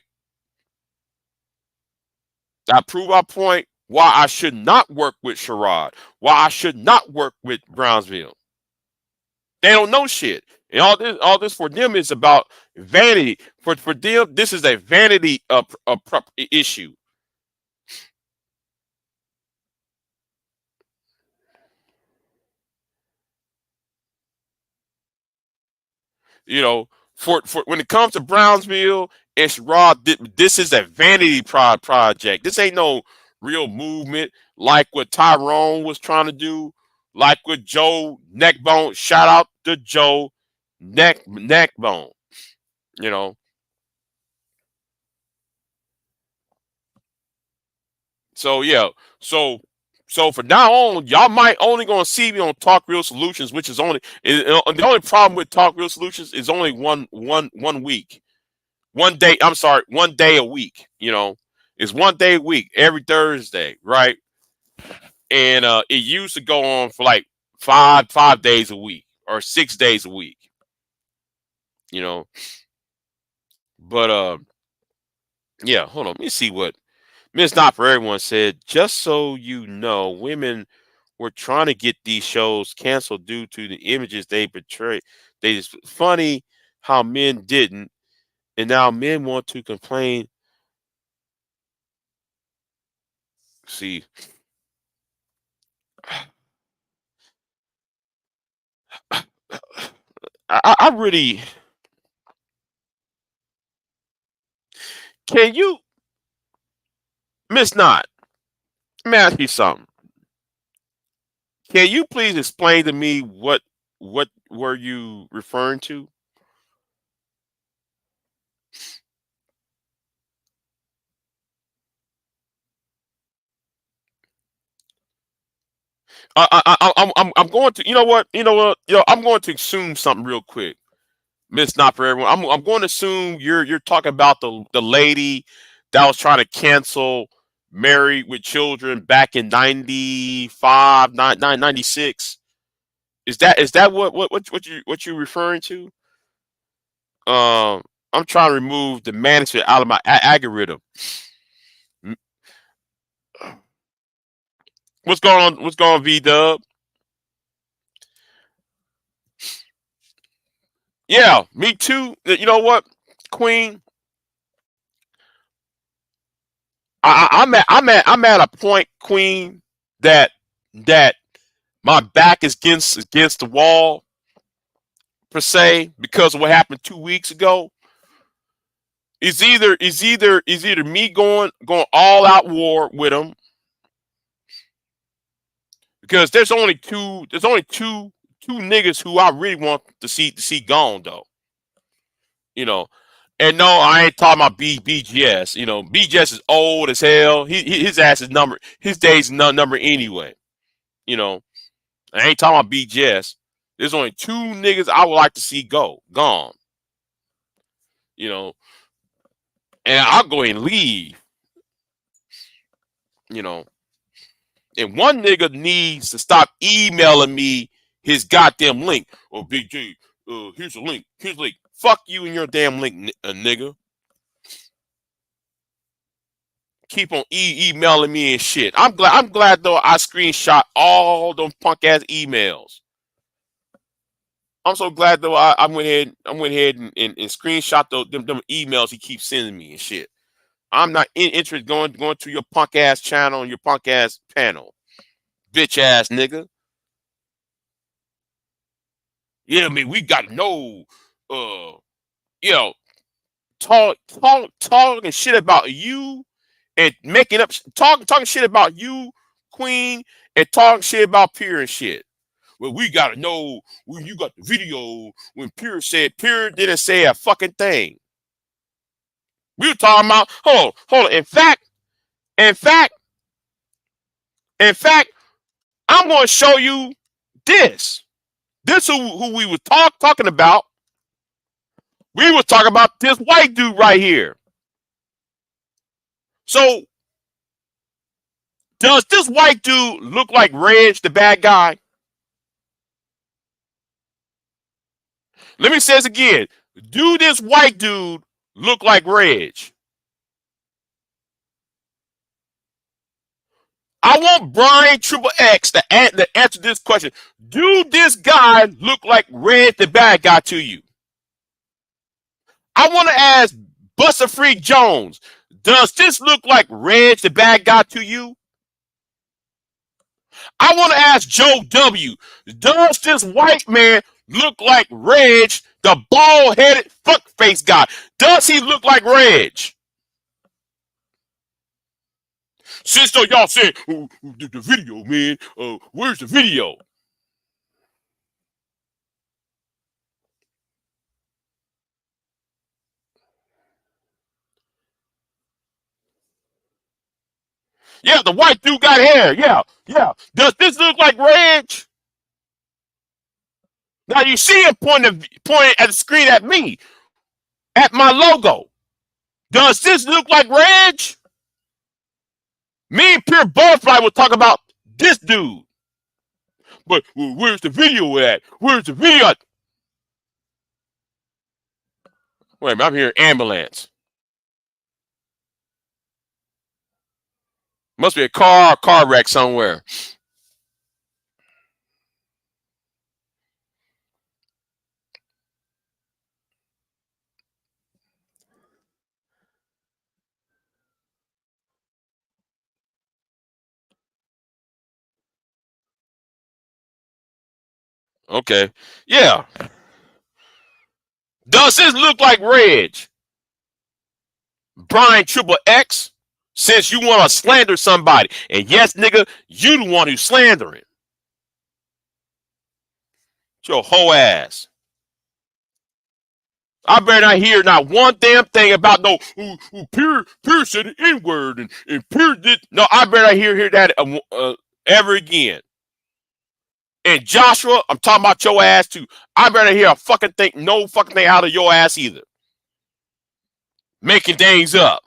That proved my point. Why I should not work with Sherrod. Why I should not work with Brownsville. They don't know shit. And all this for them is about vanity. For them, this is a vanity issue. You know, for when it comes to Brownsville and Sherrod, this is a vanity project. This ain't no real movement like what Tyrone was trying to do, like what Joe Neckbone. Shout out to Joe Neckbone. You know, so yeah, so for now on, y'all might only gonna see me on Talk Real Solutions, which is only the only problem with Talk Real Solutions is only one week. 1 day, I'm sorry, 1 day a week, it's 1 day a week, every Thursday, right? And it used to go on for like five days a week or 6 days a week, you know. But yeah, hold on, let me see what Miss Not For Everyone said. Just so you know, women were trying to get these shows canceled due to the images they portray. They just funny how men didn't, and now men want to complain. See, I really can you, Miss Not, let me ask you something. Can you please explain to me what were you referring to? I'm going to, I'm going to assume something real quick, Miss Not For Everyone. I'm going to assume you're talking about the lady that was trying to cancel Married with Children back in 95, 96. Is that what you referring to? I'm trying to remove the management out of my algorithm. M- What's going on? What's going on, V Dub? Yeah, me too. You know what, Queen? I'm at a point, Queen, that that my back is against the wall per se because of what happened 2 weeks ago. It's either me going all out war with him because there's only two niggas who I really want to see gone though. You know. And no, I ain't talking about BGS. BGS is old as hell. His ass is numbered. His days number anyway. You know, I ain't talking about BGS. There's only two niggas I would like to see gone. You know, and I'll go ahead and leave. You know, and one nigga needs to stop emailing me his goddamn link. Oh, Big J, here's a link. Here's a link. Fuck you and your damn link, nigga. Keep on emailing me and shit. I'm glad though I screenshot all them punk ass emails. I'm so glad though I went ahead and screenshot them emails he keeps sending me and shit. I'm not interested going to your punk ass channel and your punk ass panel. Bitch ass nigga. Yeah, I mean, we got to know, uh, you know, talking shit about you and making up, talking shit about you, Queen, and talking shit about Pure and shit. Well, we got to know when you got the video when Pure didn't say a fucking thing. We were talking about, hold on. In fact, in fact, I'm going to show you this. This who we were talking about. We were talking about this white dude right here. So does this white dude look like Reg, the bad guy? Let me say this again. Do this white dude look like Reg? I want Brian Triple X to answer this question. Do this guy look like Reg, the bad guy to you? I want to ask Buster Freak Jones. Does this look like Reg, the bad guy to you? I want to ask Joe W. Does this white man look like Reg, the bald-headed fuckface guy? Does he look like Reg? Since though y'all said the video, man, where's the video? Yeah, the white dude got hair. Yeah, yeah. Does this look like Reg? Now you see him pointing at the screen at me, at my logo. Does this look like Reg? Me and Pure Butterfly will talk about this dude. But well, where's the video at? Where's the video at? Wait a minute, I'm hearing ambulance. Must be a car wreck somewhere. Okay. Yeah. Does this look like Reg? Brian Triple X? Since you want to slander somebody. And yes, nigga, you the one who's slandering. Your whole ass. I better not hear not one damn thing about no Pure said the N-word and Pure did. No, I better not hear that ever again. And Joshua, I'm talking about your ass too. I better hear a fucking thing, no fucking thing out of your ass either. Making things up.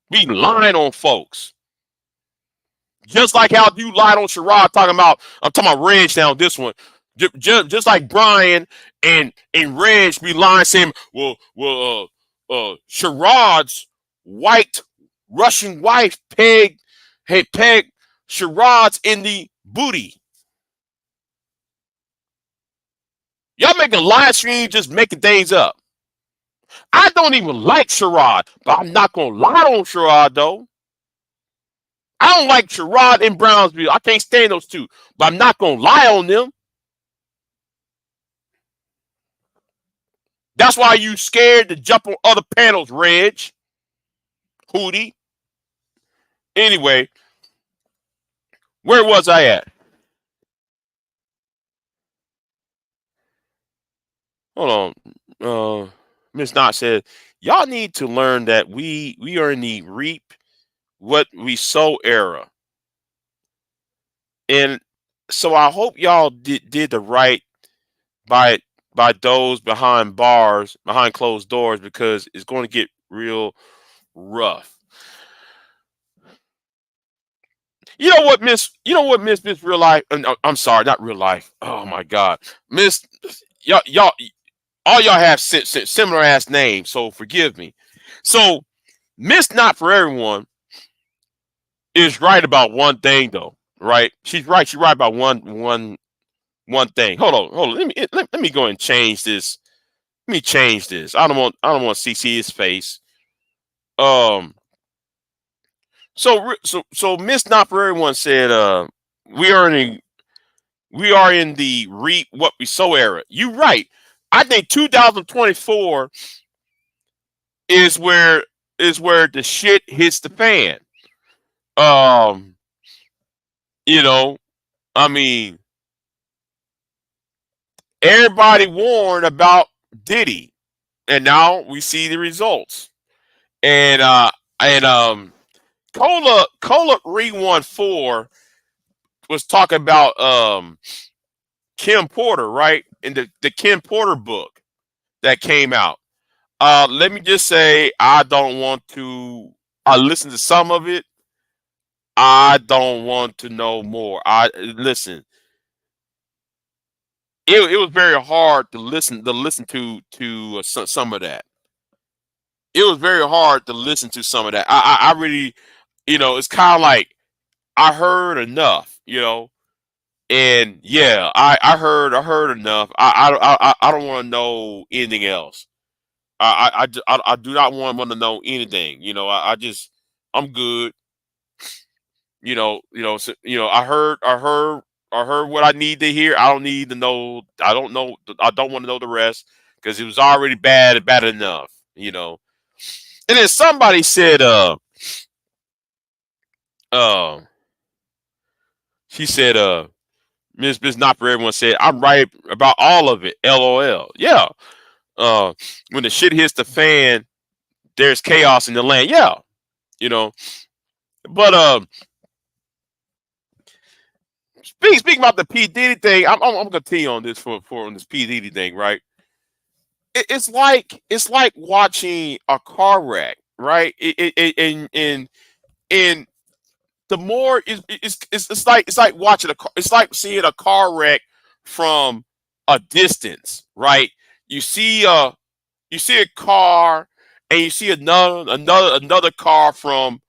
Be lying on folks. Just like how you lied on Sherrod I'm talking about Reg now on this one. Just like Brian and Reg be lying saying, Sherrod's white Russian wife pegged Sherrod's in the booty. Y'all making live streams just making things up. I don't even like Sherrod, but I'm not gonna lie on Sherrod though. I don't like Sherrod and Brownsville. I can't stand those two, but I'm not gonna lie on them. That's why you scared to jump on other panels, Reg. Hootie. Anyway, where was I at? Hold on. Miss Knott said, y'all need to learn that we are in the reap what we sow era. And so I hope y'all did the right by those behind bars, behind closed doors, because it's going to get real rough. You know what, Miss? You know what, Miss Real Life? I'm sorry, not real life. Oh my God, Miss, y'all, all y'all have similar ass names, so forgive me. So Miss Not for Everyone is right about one thing though, right? She's right. She's right about one thing. Hold on. Let me go and change this. Let me change this. I don't want to see his face. Um. So Miss Not for Everyone said, we are in We are in the reap what we sow era. You right. I think 2024 is where the shit hits the fan. Um, you know, I mean, everybody warned about Diddy, and now we see the results. And Cola Re 14 was talking about Kim Porter, right? In the Kim Porter book that came out. Let me just say, I don't want to. I listened to some of it. I don't want to know more. I listen. It was very hard to listen to some of that. It was very hard to listen to some of that. I really, it's kind of like I heard enough, and yeah, I heard enough. I don't want to know anything else. I do not want to know anything. I just I'm good. So, I heard what I need to hear. I don't need to know. I don't know. I don't want to know the rest because it was already bad enough. And then somebody said, uh, she said, Miss Not for Everyone said, I'm right about all of it. LOL. Yeah. Uh, when the shit hits the fan, there's chaos in the land. Yeah. You know. But speaking about the P Diddy thing, I'm gonna continue on this for on this P Diddy thing, right? It's like watching a car wreck, right? And the more it's like watching it's like seeing a car wreck from a distance, right? You see a you see a car and you see another car from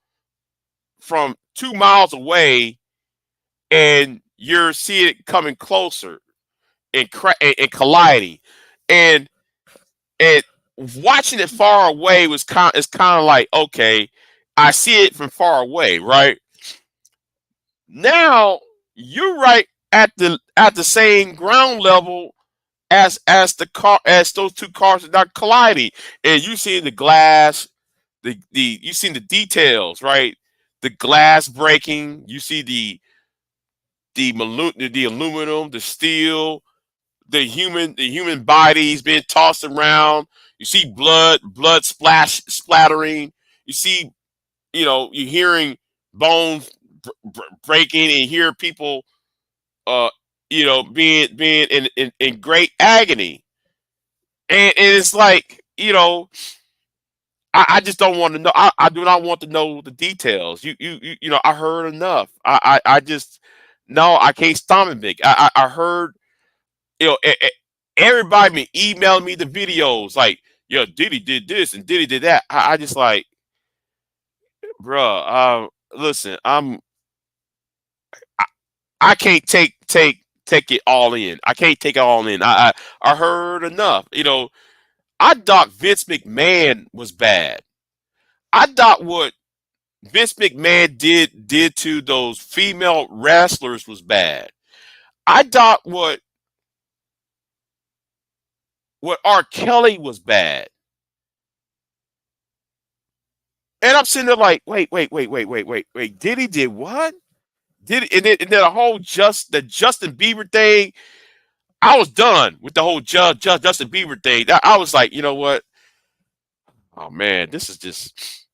2 miles away, and you're seeing it coming closer and colliding, and and watching it far away is kind of like, okay, I see it from far away, right? Now you're right at the same ground level as those two cars are not colliding, and you see the glass, the you see the details, right? The glass breaking, you see the aluminum, the steel, the human bodies being tossed around. You see blood splattering. You see, you're hearing bones breaking, and you hear people, uh, being in great agony, and it's like, I just don't want to know. I do not want to know the details. I heard enough. I just no, I can't stomach it. I heard, everybody been emailing me the videos like, yo, Diddy did this and Diddy did that. I just like, bruh, listen, I, I can't take it all in. I can't take it all in. I heard enough. I thought Vince McMahon was bad. I thought what Vince McMahon did to those female wrestlers was bad. I thought what R. Kelly was bad. And I'm sitting there like, wait. Diddy did what? And then the whole the Justin Bieber thing. I was done with the whole Justin Bieber thing. I was like, you know what? Oh man, this is just.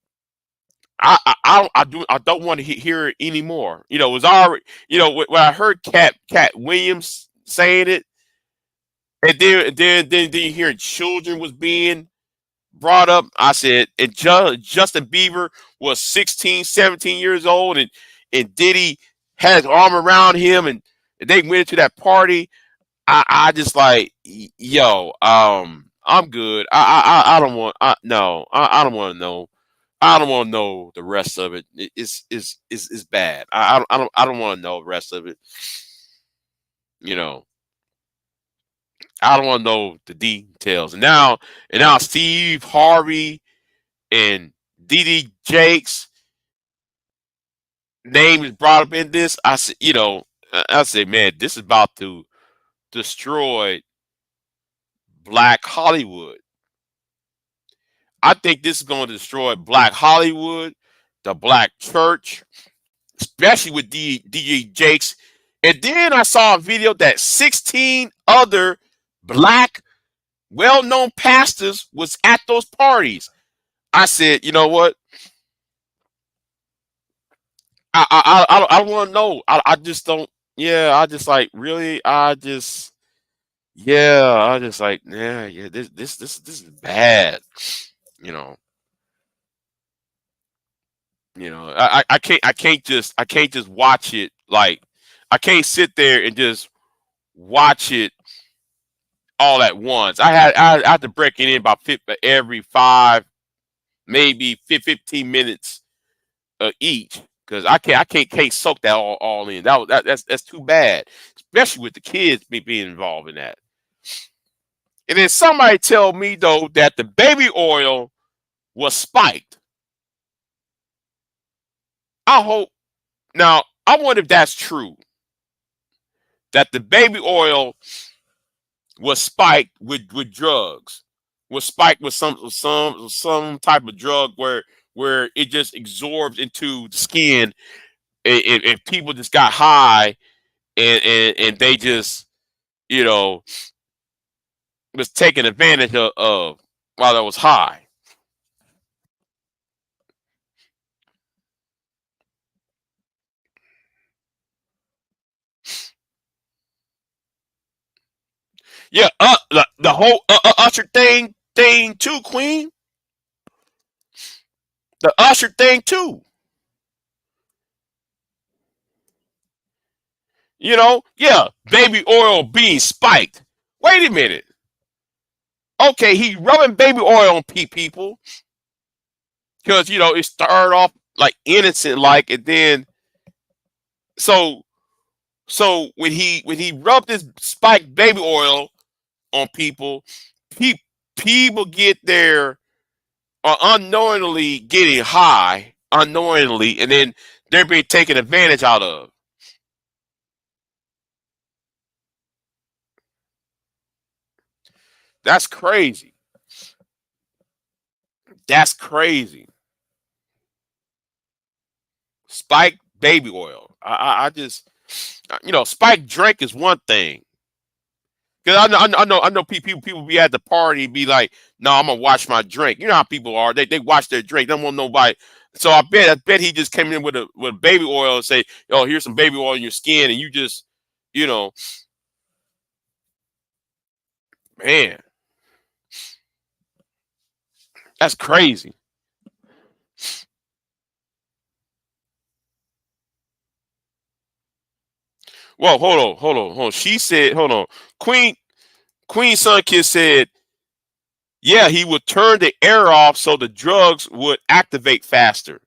I don't want to hear it anymore. It was already. When I heard Cat Williams saying it, and then you hearing children was being brought up. I said, and Justin Bieber was 16, 17 years old, and Diddy had his arm around him, and they went into that party. I just like, yo, I'm good. I don't want. No, I don't want to know. I don't want to know the rest of it. It's bad. I don't want to know the rest of it. You know, I don't want to know the details. And now Steve Harvey and D. Jake's name is brought up in this. I said, I said, man, this is about to destroy Black Hollywood. I think this is going to destroy Black Hollywood, the Black church, especially with DJ Jakes. And then I saw a video that 16 other Black well-known pastors was at those parties. I said, you know what? I don't want to know. I just don't. Yeah, I just like really. I just yeah. I just like yeah. This is bad. You know. I can't just watch it like I can't sit there and just watch it all at once. I had to break it in about every five, maybe 15 minutes each because I can't soak that all in. That's too bad, especially with the kids being involved in that. And then somebody tell me though that the baby oil was spiked. I hope now. I wonder if that's true. That the baby oil was spiked with drugs, was spiked with some type of drug where it just absorbs into the skin and people just got high and they just you know was taken advantage of while I was high. Yeah, the whole Usher thing too, Queen. The Usher thing too. Yeah, baby oil being spiked. Wait a minute. Okay, he rubbing baby oil on people because it started off like innocent, like, and then so when he rubbed this spiked baby oil on people, pe- people get there unknowingly getting high, unknowingly, and then they're being taken advantage out of. That's crazy. That's crazy. Spiked baby oil. I just, spiked drink is one thing. Cause I know people be at the party and be like, no, I'm gonna watch my drink. You know how people are. They watch their drink. They don't want nobody. So I bet he just came in with baby oil and say, oh, here's some baby oil in your skin, and you just, you know, man, that's crazy. Well, hold on. She said, hold on. Queen Queen Sunkist said, yeah, he would turn the air off so the drugs would activate faster.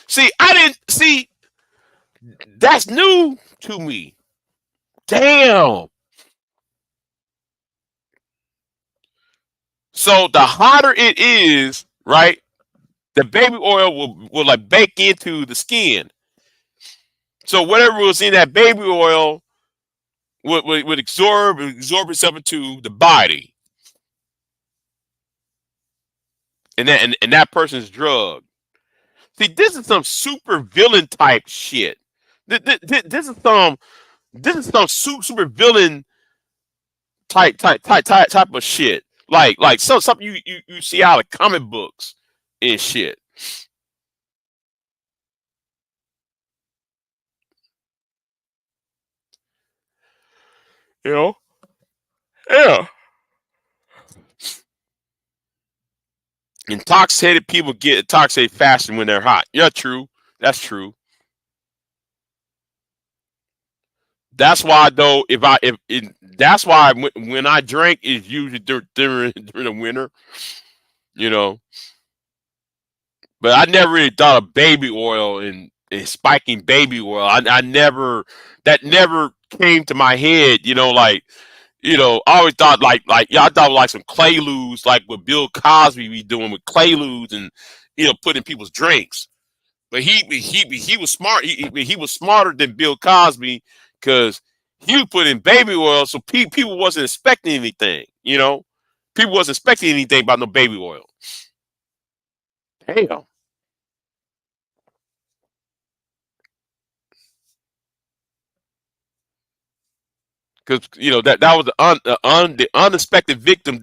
See, I didn't see that's new to me. Damn. So the hotter it is, right? The baby oil will like bake into the skin. So whatever was in that baby oil would absorb itself into the body, and that person's drug. See, this is some super villain type shit. This is some super villain type of shit. Like something you see out of comic books and shit. You know? Yeah. Intoxicated people get intoxicated faster when they're hot. Yeah, true. That's true. That's why though, if I if it, that's why when I drink is usually during the winter, you know. But I never really thought of baby oil and spiking baby oil. I never that never came to my head. I always thought yeah, I thought like some Quaaludes, like what Bill Cosby be doing with Quaaludes and putting in people's drinks. But he was smart. He was smarter than Bill Cosby because he was putting baby oil, so people wasn't expecting anything. People wasn't expecting anything about no baby oil. Damn, because that was the unexpected victim.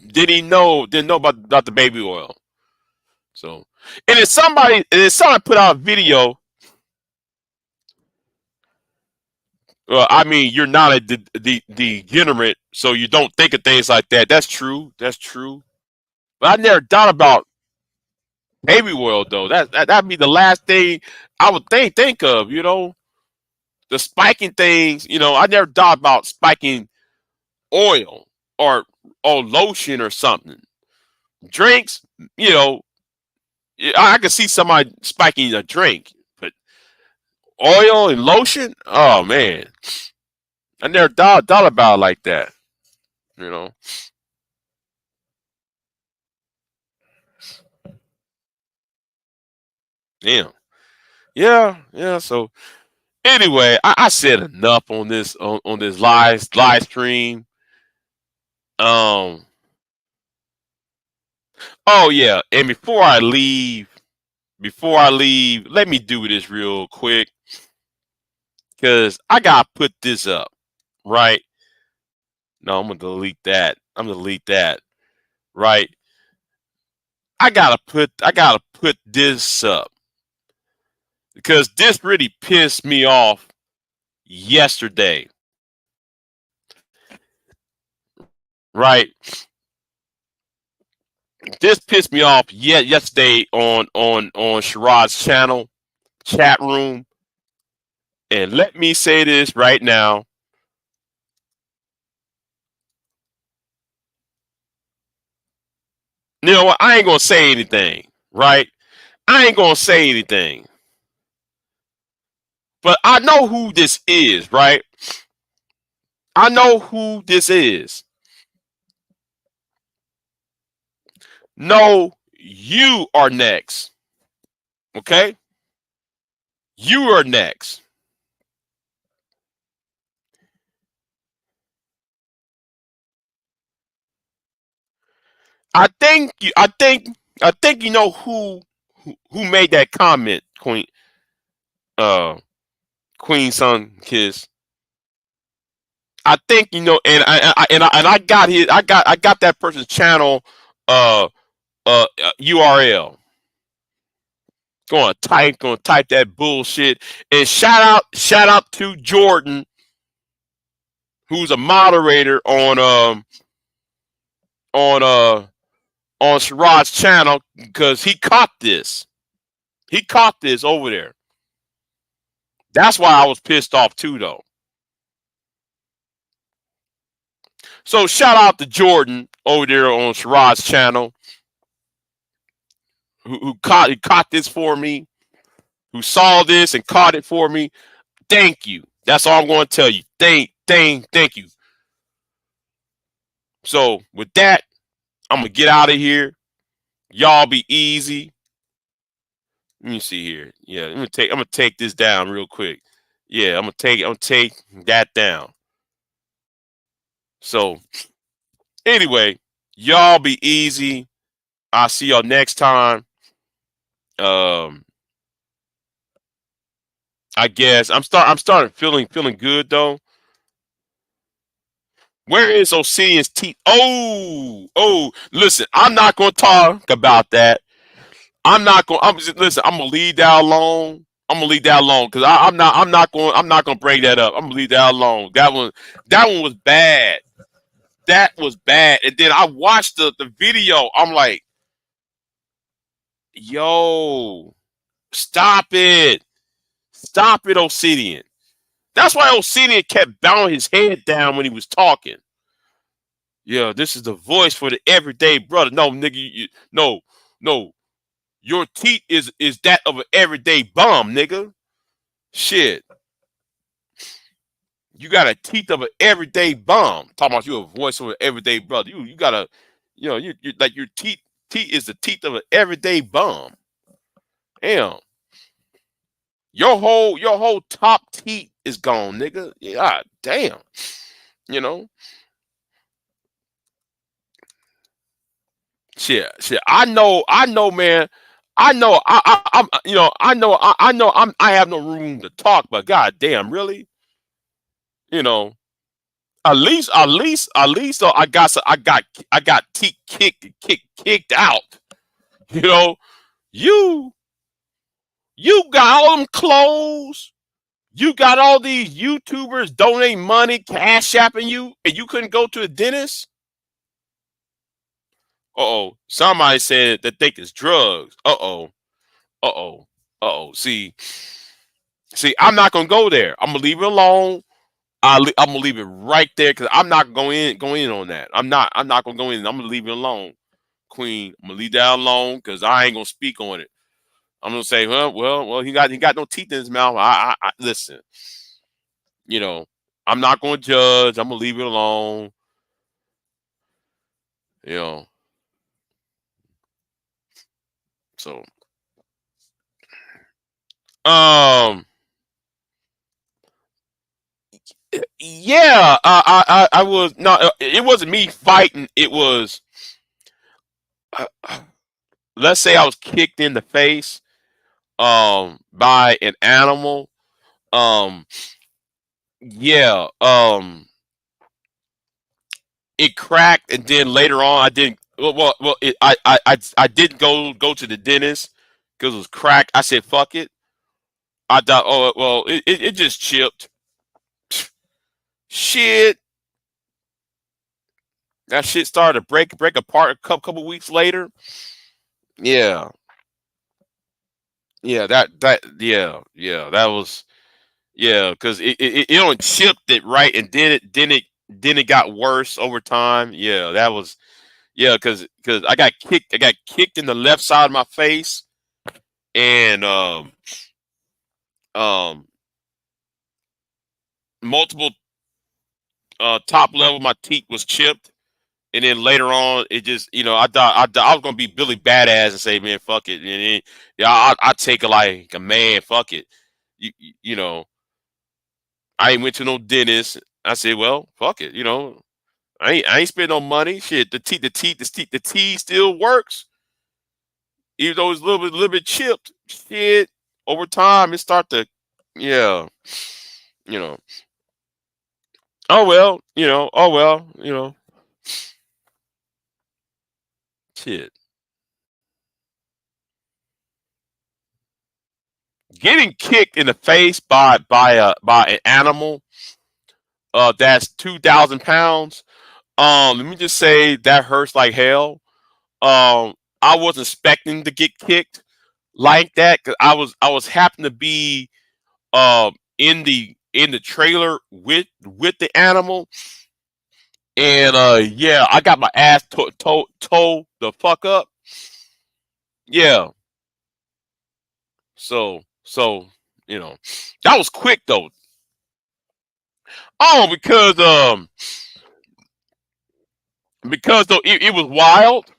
Didn't know about the baby oil. So, and then somebody put out a video. I mean, you're not a degenerate, so you don't think of things like that. That's true. That's true. But I never thought about baby oil though. That'd be the last thing I would think of. The spiking things. I never thought about spiking oil or lotion or something. Drinks. I could see somebody spiking a drink, but oil and lotion. Oh man, I never thought about it like that. You know. Damn. Yeah. Yeah. So anyway, I said enough on this live stream. Um. Oh yeah, and before I leave, let me do this real quick because I gotta put this up, right? No, I'm gonna delete that. I'm gonna delete that, right? I gotta put this up because this really pissed me off yesterday, right? This pissed me off yesterday on Sherrod's channel chat room, and let me say this right now. You know what? I ain't gonna say anything, right? I ain't gonna say anything, but I know who this is, right? I know who this is. No, you are next. Okay? You are next. I think you know who made that comment, uh Queen Son Kiss. I think you know, and I got that person's channel uh URL. Gonna type that bullshit. And shout out to Jordan, who's a moderator on on Sherrod's channel, because he caught this. He caught this over there. That's why I was pissed off too, though. So shout out to Jordan over there on Sherrod's channel, who caught this for me, who saw this and caught it for me. Thank you. That's all I'm going to tell you. Thank you. So with that, I'm gonna get out of here. Y'all be easy. Let me see here. Yeah, I'm gonna take this down real quick. Yeah, I'm gonna take that down. So anyway, y'all be easy. I'll see y'all next time. Um, I guess I'm starting feeling good though. Where is Obsidian's teeth? Oh, listen, I'm not gonna talk about that. I'm not going. Listen. I'm gonna leave that alone. I'm gonna leave that alone because I'm not gonna bring that up. I'm gonna leave that alone. That one was bad. That was bad. And then I watched the video. I'm like, yo, stop it, Obsidian. That's why Obsidian kept bowing his head down when he was talking. Yeah, this is the voice for the everyday brother. No, nigga, no, no. Your teeth is that of an everyday bum, nigga. Shit, you got a teeth of an everyday bum. Talking about you a voice of an everyday brother. You got a, you like your teeth is the teeth of an everyday bum. Damn. Your whole top teeth is gone, nigga. Yeah, damn. You know, shit. I know, man. I know. I'm. I have no room to talk, but god damn, really, you know. At least, I got teeth kicked out. You know, you you got all them clothes. You got all these YouTubers donating money, cash apping you, and you couldn't go to a dentist. Uh oh. Somebody said that think it's drugs. Uh oh. Uh oh. Uh oh. See, I'm not gonna go there. I'm gonna leave it alone. I'm gonna leave it right there because I'm not going in on that. I'm not gonna go in. I'm gonna leave it alone, Queen. I'm gonna leave that alone because I ain't gonna speak on it. I'm gonna say, well. He got no teeth in his mouth. I listen. You know, I'm not gonna judge. I'm gonna leave it alone. You know, so um, yeah. I was not. It wasn't me fighting. It was let's say I was kicked in the face by an animal. Um, yeah. It cracked, and then later on, I didn't. I didn't go to the dentist because it was cracked. I said, "Fuck it." I thought, oh well, it just chipped. Shit, that shit started to break apart a couple weeks later. Yeah, yeah, that was because it only chipped it right, and then it got worse over time. Yeah, that was because I got kicked in the left side of my face, and um multiple top level of my teeth was chipped. And then later on, it just I thought I was gonna be Billy Badass and say, man, fuck it, and then, yeah, I take it like a man, fuck it, you know. I ain't went to no dentist. I said, well, fuck it, I ain't spend no money. Shit, the teeth still works, even though it's a little bit chipped. Shit, over time it start to, yeah, you know. Oh well, shit. Getting kicked in the face by an animal that's 2,000 pounds. Let me just say that hurts like hell. I wasn't expecting to get kicked like that because I was happen to be in the trailer with the animal, and yeah, I got my ass toe the fuck up. Yeah, so you know that was quick though. Oh, because though it was wild.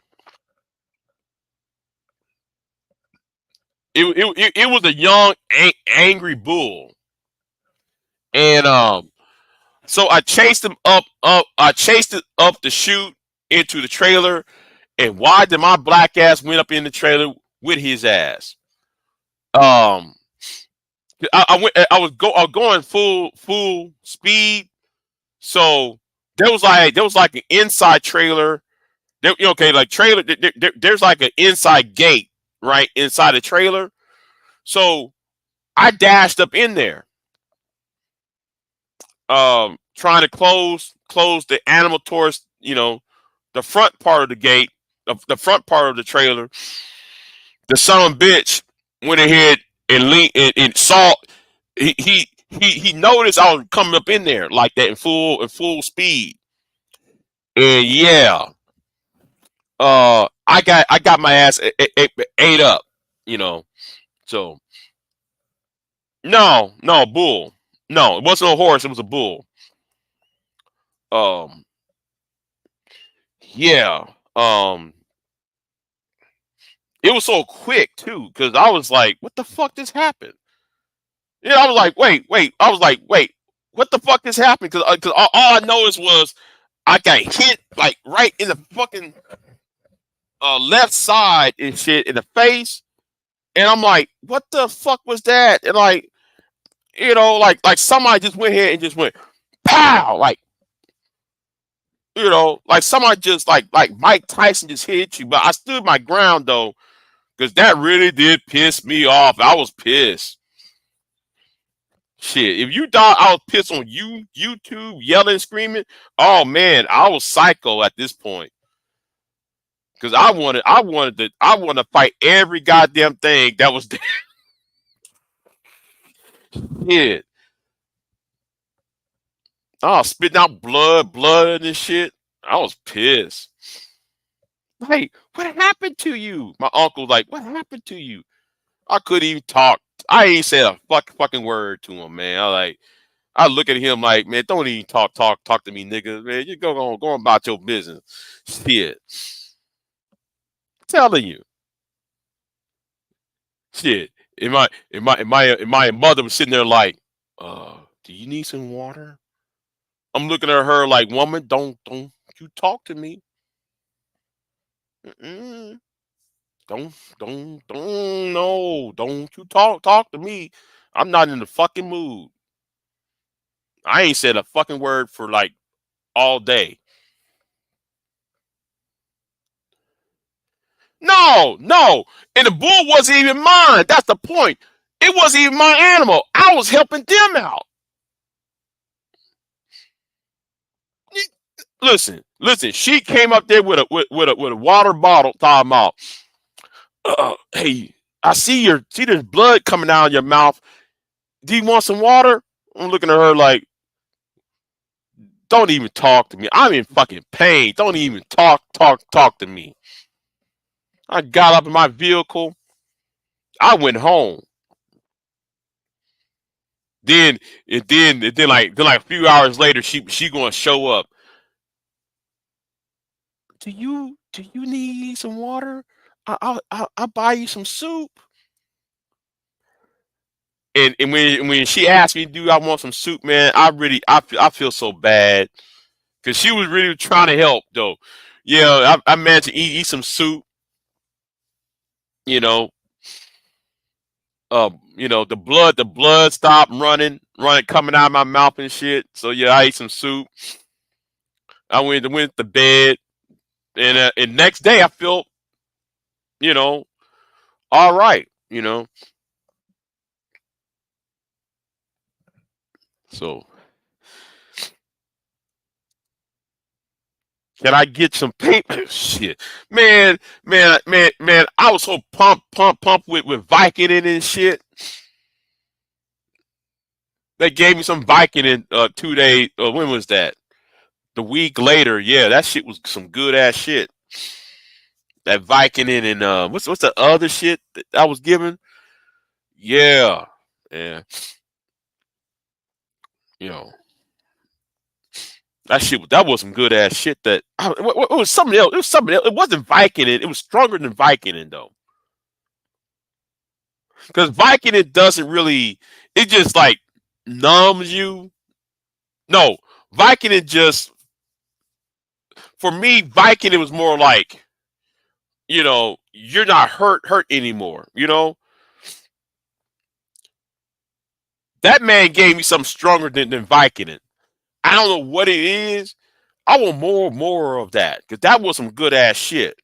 It was a young angry bull, and so I chased it up the chute into the trailer, and why did my black ass went up in the trailer with his ass? Um, I was going full speed, so there was like an inside trailer. Okay, like trailer. There's like an inside gate right inside the trailer. So I dashed up in there, trying to close the animal towards the front part of the gate, the front part of the trailer. The son of a bitch went ahead and saw. He noticed I was coming up in there like that in full speed, and yeah, I got my ass ate up, you know. So no bull, no, it wasn't a horse, it was a bull. Um, yeah, it was so quick too because I was like, what the fuck just happened? Yeah, I was like, wait. I was like, wait, what the fuck is happening? Because all I noticed was I got hit like right in the fucking left side and shit in the face, and I'm like, what the fuck was that? And like, like somebody just went here and just went pow, like like somebody just like Mike Tyson just hit you. But I stood my ground though, because that really did piss me off. I was pissed. Shit, if you thought I was pissed on YouTube yelling, screaming, oh man, I was psycho at this point. Because I wanted to fight every goddamn thing that was there. Oh, spitting out blood and shit. I was pissed. Like, what happened to you? My uncle like, what happened to you? I couldn't even talk. I ain't said a fucking word to him, man. I look at him like, man, don't even talk to me, nigga. Man, you go on about your business. Shit. Telling you. Shit. And my mother was sitting there like, do you need some water? I'm looking at her like, woman, don't you talk to me. Mm-mm. Don't no, don't you talk to me. I'm not in the fucking mood. I ain't said a fucking word for like all day. No. And the bull wasn't even mine. That's the point. It wasn't even my animal. I was helping them out. Listen. She came up there with a water bottle, talking about, hey, I see there's blood coming out of your mouth. Do you want some water? I'm looking at her like, don't even talk to me. I'm in fucking pain. Don't even talk to me. I got up in my vehicle. I went home. Then like a few hours later, she gonna show up. Do you need some water? I'll buy you some soup. And when she asked me, do I want some soup, man? I feel so bad because she was really trying to help though. Yeah, I managed to eat some soup. You know, the blood stopped running coming out of my mouth and shit. So yeah, I ate some soup. I went to bed, and next day I felt you know all right. So can I get some paint? Shit, man. I was so pumped with Vicodin and shit. They gave me some Vicodin 2 days. When was that? The week later. Yeah, that shit was some good ass shit. That Vicodin and what's the other shit that I was given? Yeah, yeah. You know that was some good ass shit. It was something else. It was something else. It wasn't Vicodin. It was stronger than Vicodin though. Because Vicodin doesn't really. It just like numbs you. No, Vicodin just for me. Vicodin was more like you're not hurt anymore. That man gave me something stronger than Vicodin. I don't know what it is. I want more of that because that was some good ass shit.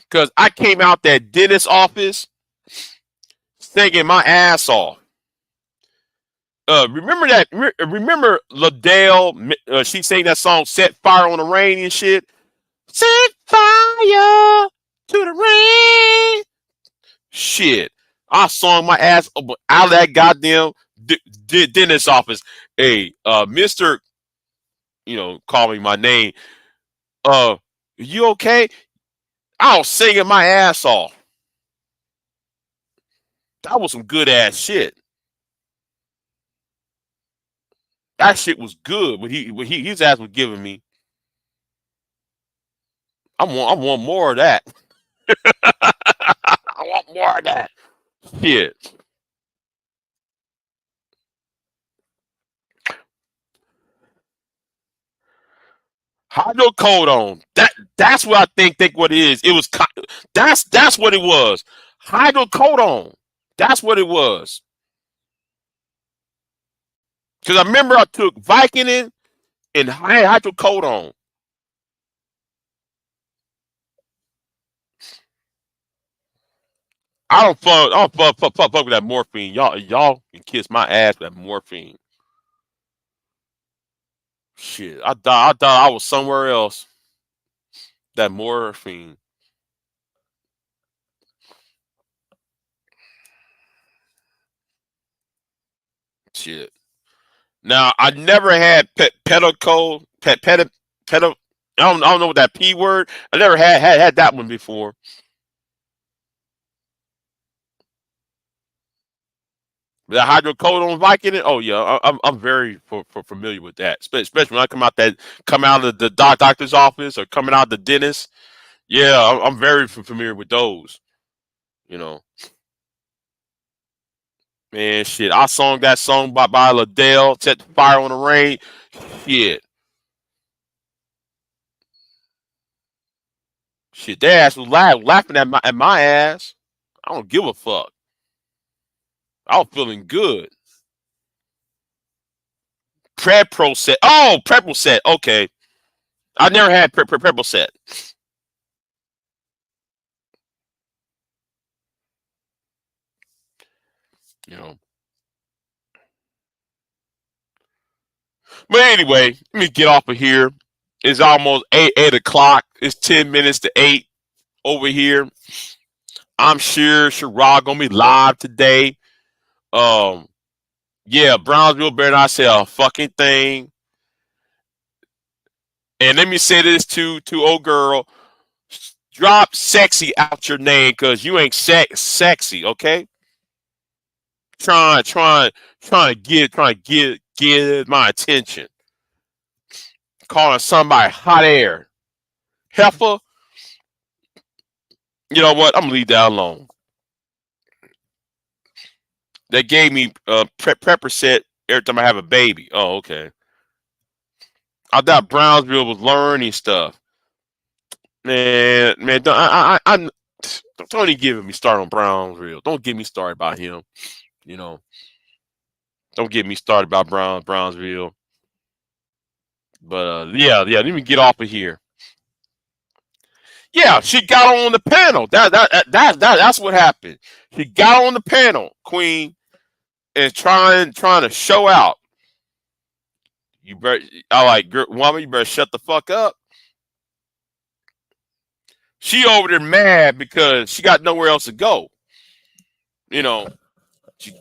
Because I came out that dentist office singing my ass off. Remember that? Remember Ladell? She sang that song "Set Fire on the Rain" and shit. Set fire to the rain. Shit, I sung my ass out of that goddamn dentist office. Hey, Mister, call me my name. Uh, you okay? I was singing my ass off. That was some good ass shit. That shit was good. When his ass was giving me, I want more of that. I want more of that. Shit. Hydrocodone. That's what I think what it is. It was that's what it was. Hydrocodone. That's what it was. Because I remember I took Vicodin and hydrocodone. I don't fuck with that morphine. Y'all can kiss my ass with that morphine. Shit, I thought I was somewhere else. That morphine. Shit. Now I never had pedico pedo. I don't know what that p word. I never had that one before. The hydrocodone Vicodin. Oh yeah, I'm very familiar with that. Especially when I come out of the doctor's office or coming out of the dentist. Yeah, I'm very familiar with those. You know, man, shit. I sung that song by Liddell, "Set the Fire on the Rain." Shit, shit. Their ass was laughing at my ass. I don't give a fuck. I was feeling good. Prepro set. Oh, Prepro set. Okay, I never had Prepro set. You know. But anyway, let me get off of here. It's almost 8 o'clock. It's 10 minutes to 8 over here. I'm sure Sherrod gonna be live today. Um, yeah, Brownsville better not say a fucking thing. And let me say this to old girl: drop sexy out your name, cause you ain't sexy, okay? Trying to get my attention. Calling somebody hot air, heifer. You know what? I'm gonna leave that alone. They gave me prepper set every time I have a baby. Oh, okay. I thought Brownsville was learning stuff. Man, don't even give me started on Brownsville. Don't get me started about him. You know, don't get me started about Brownsville. But yeah. Let me get off of here. Yeah, she got on the panel. That's what happened. She got on the panel, Queen, and trying to show out. You better, I like, woman, you better shut the fuck up. She over there mad because she got nowhere else to go. You know, she,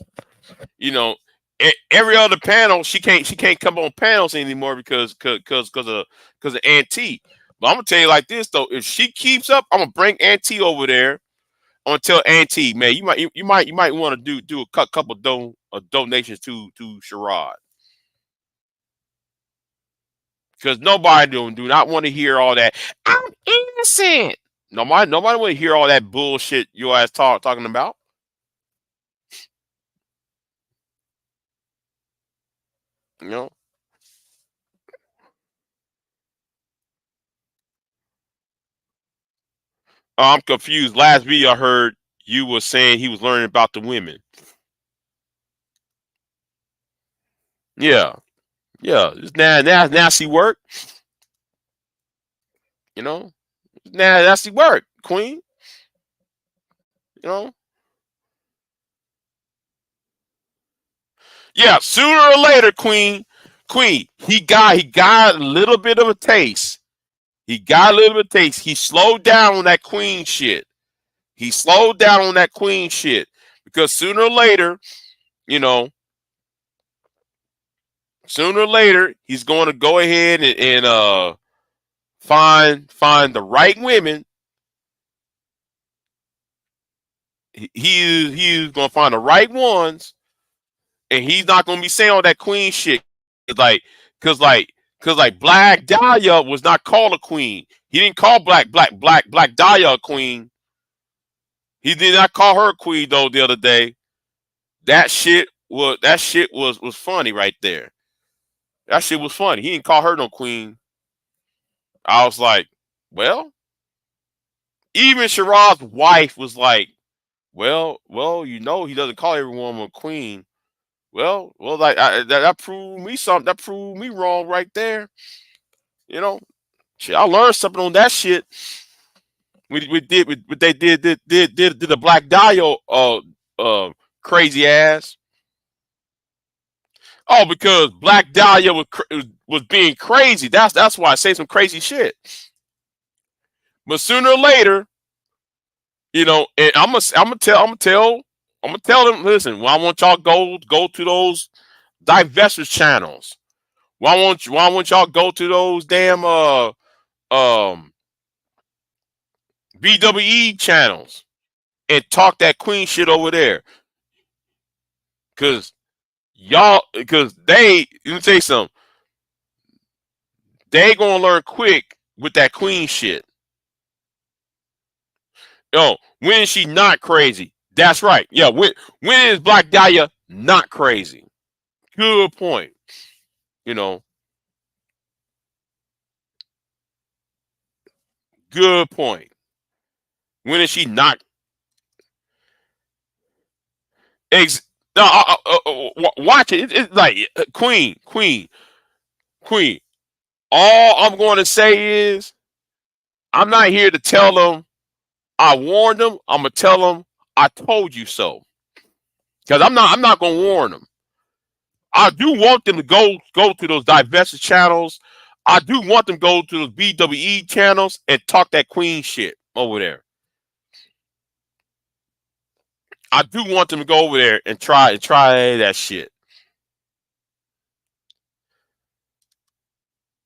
you know, every other panel she can't come on panels anymore because of Auntie. But I'm gonna tell you like this though, if she keeps up, I'm gonna bring Auntie over there. I'm gonna tell Auntie, man, you might want to do a couple donations to Sherrod because nobody do not want to hear all that. I'm innocent. Nobody want to hear all that bullshit your ass talking about. You know, I'm confused. Last video I heard you was saying he was learning about the women. Yeah, yeah. It's nasty work. You know, nasty work, Queen. You know. Yeah, sooner or later, Queen. He got a little bit of a taste. He got a little bit of taste. He slowed down on that Queen shit. He slowed down on that Queen shit because you know, sooner or later, he's going to go ahead and find the right women. He's going to find the right ones, and he's not going to be saying all that Queen shit. Like, cause like, cause like Black Dahlia was not called a queen. He didn't call Black Dahlia a queen. He did not call her queen though the other day. That shit was funny right there. That shit was funny. He didn't call her no queen. I was like, well, even Sherrod's wife was like, well, he doesn't call every woman a queen. Well, like that proved me something. That proved me wrong right there. You know, shit, I learned something on that shit. What they did the Black Dahlia uh crazy ass. Oh, because Black Dahlia was being crazy. That's why I say some crazy shit. But sooner or later, and I'm gonna tell them. Listen, well, I want y'all go to those divestors channels. Why I want y'all go to those damn um BWE channels and talk that queen shit over there, cause cause let me tell you something. They gonna learn quick with that queen shit. When is she not crazy? That's right. Yeah, when is Black Dahlia not crazy? Good point. You know, good point. When is she not ex? No, watch it. It's like Queen. All I'm going to say is I'm not here to tell them I warned them. I'm gonna tell them I told you so. Because I'm not gonna warn them. I do want them to go to those divested channels. I do want them to go to those BWE channels and talk that queen shit over there. I do want them to go over there and try that shit.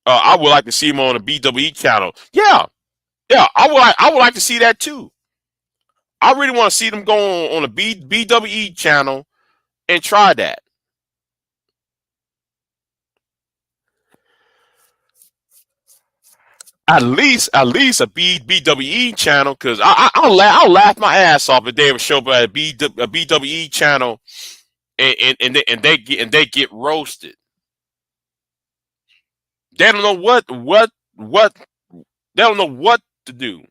I would like to see them on the BWE channel. Yeah, I would like to see that too. I really want to see them go on the BWE channel and try that. At least a BWE channel, because I'll laugh my ass off if they ever show up at a BWE channel and they get roasted. They don't know what they don't know what to do,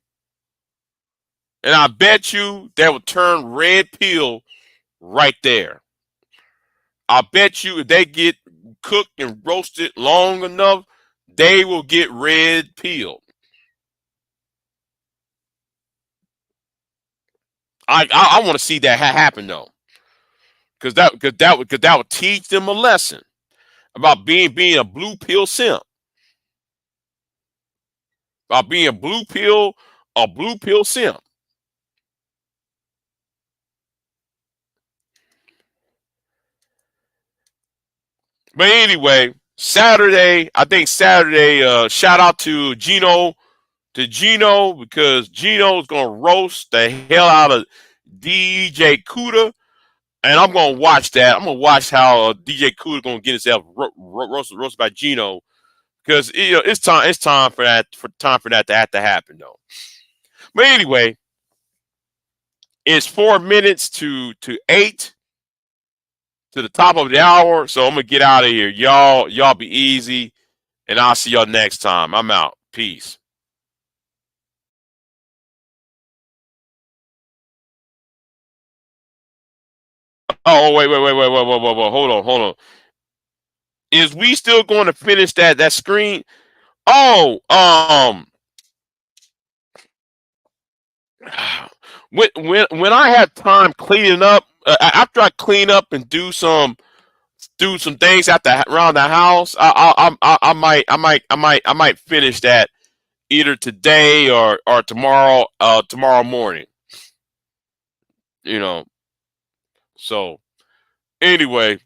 and I bet you they will turn red pill right there. I bet you if they get cooked and roasted long enough, they will get red pill. I want to see that happen though, because that would teach them a lesson about being a blue pill simp, about being a blue pill simp. But anyway, Saturday, I think Saturday, shout out to Gino because Gino's gonna roast the hell out of DJ Cuda, and I'm gonna watch that. I'm gonna watch how DJ Cuda gonna get himself roasted by Gino, because it's time for that to have to happen though. But anyway, it's 4 minutes to 8 to the top of the hour, so I'm gonna get out of here. Y'all be easy, and I'll see y'all next time. I'm out. Peace. Oh, wait. Hold on. Is we still going to finish that screen? Oh, when I have time cleaning up, after I clean up and do some things around the house, I might finish that either today or tomorrow morning. You know. So anyway,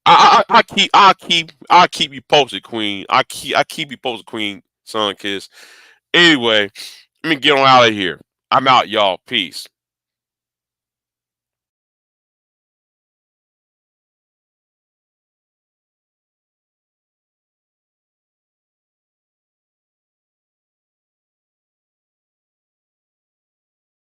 I keep you posted, Queen. I keep you posted, Queen. Son, kiss. Anyway, let me get on out of here. I'm out, y'all. Peace.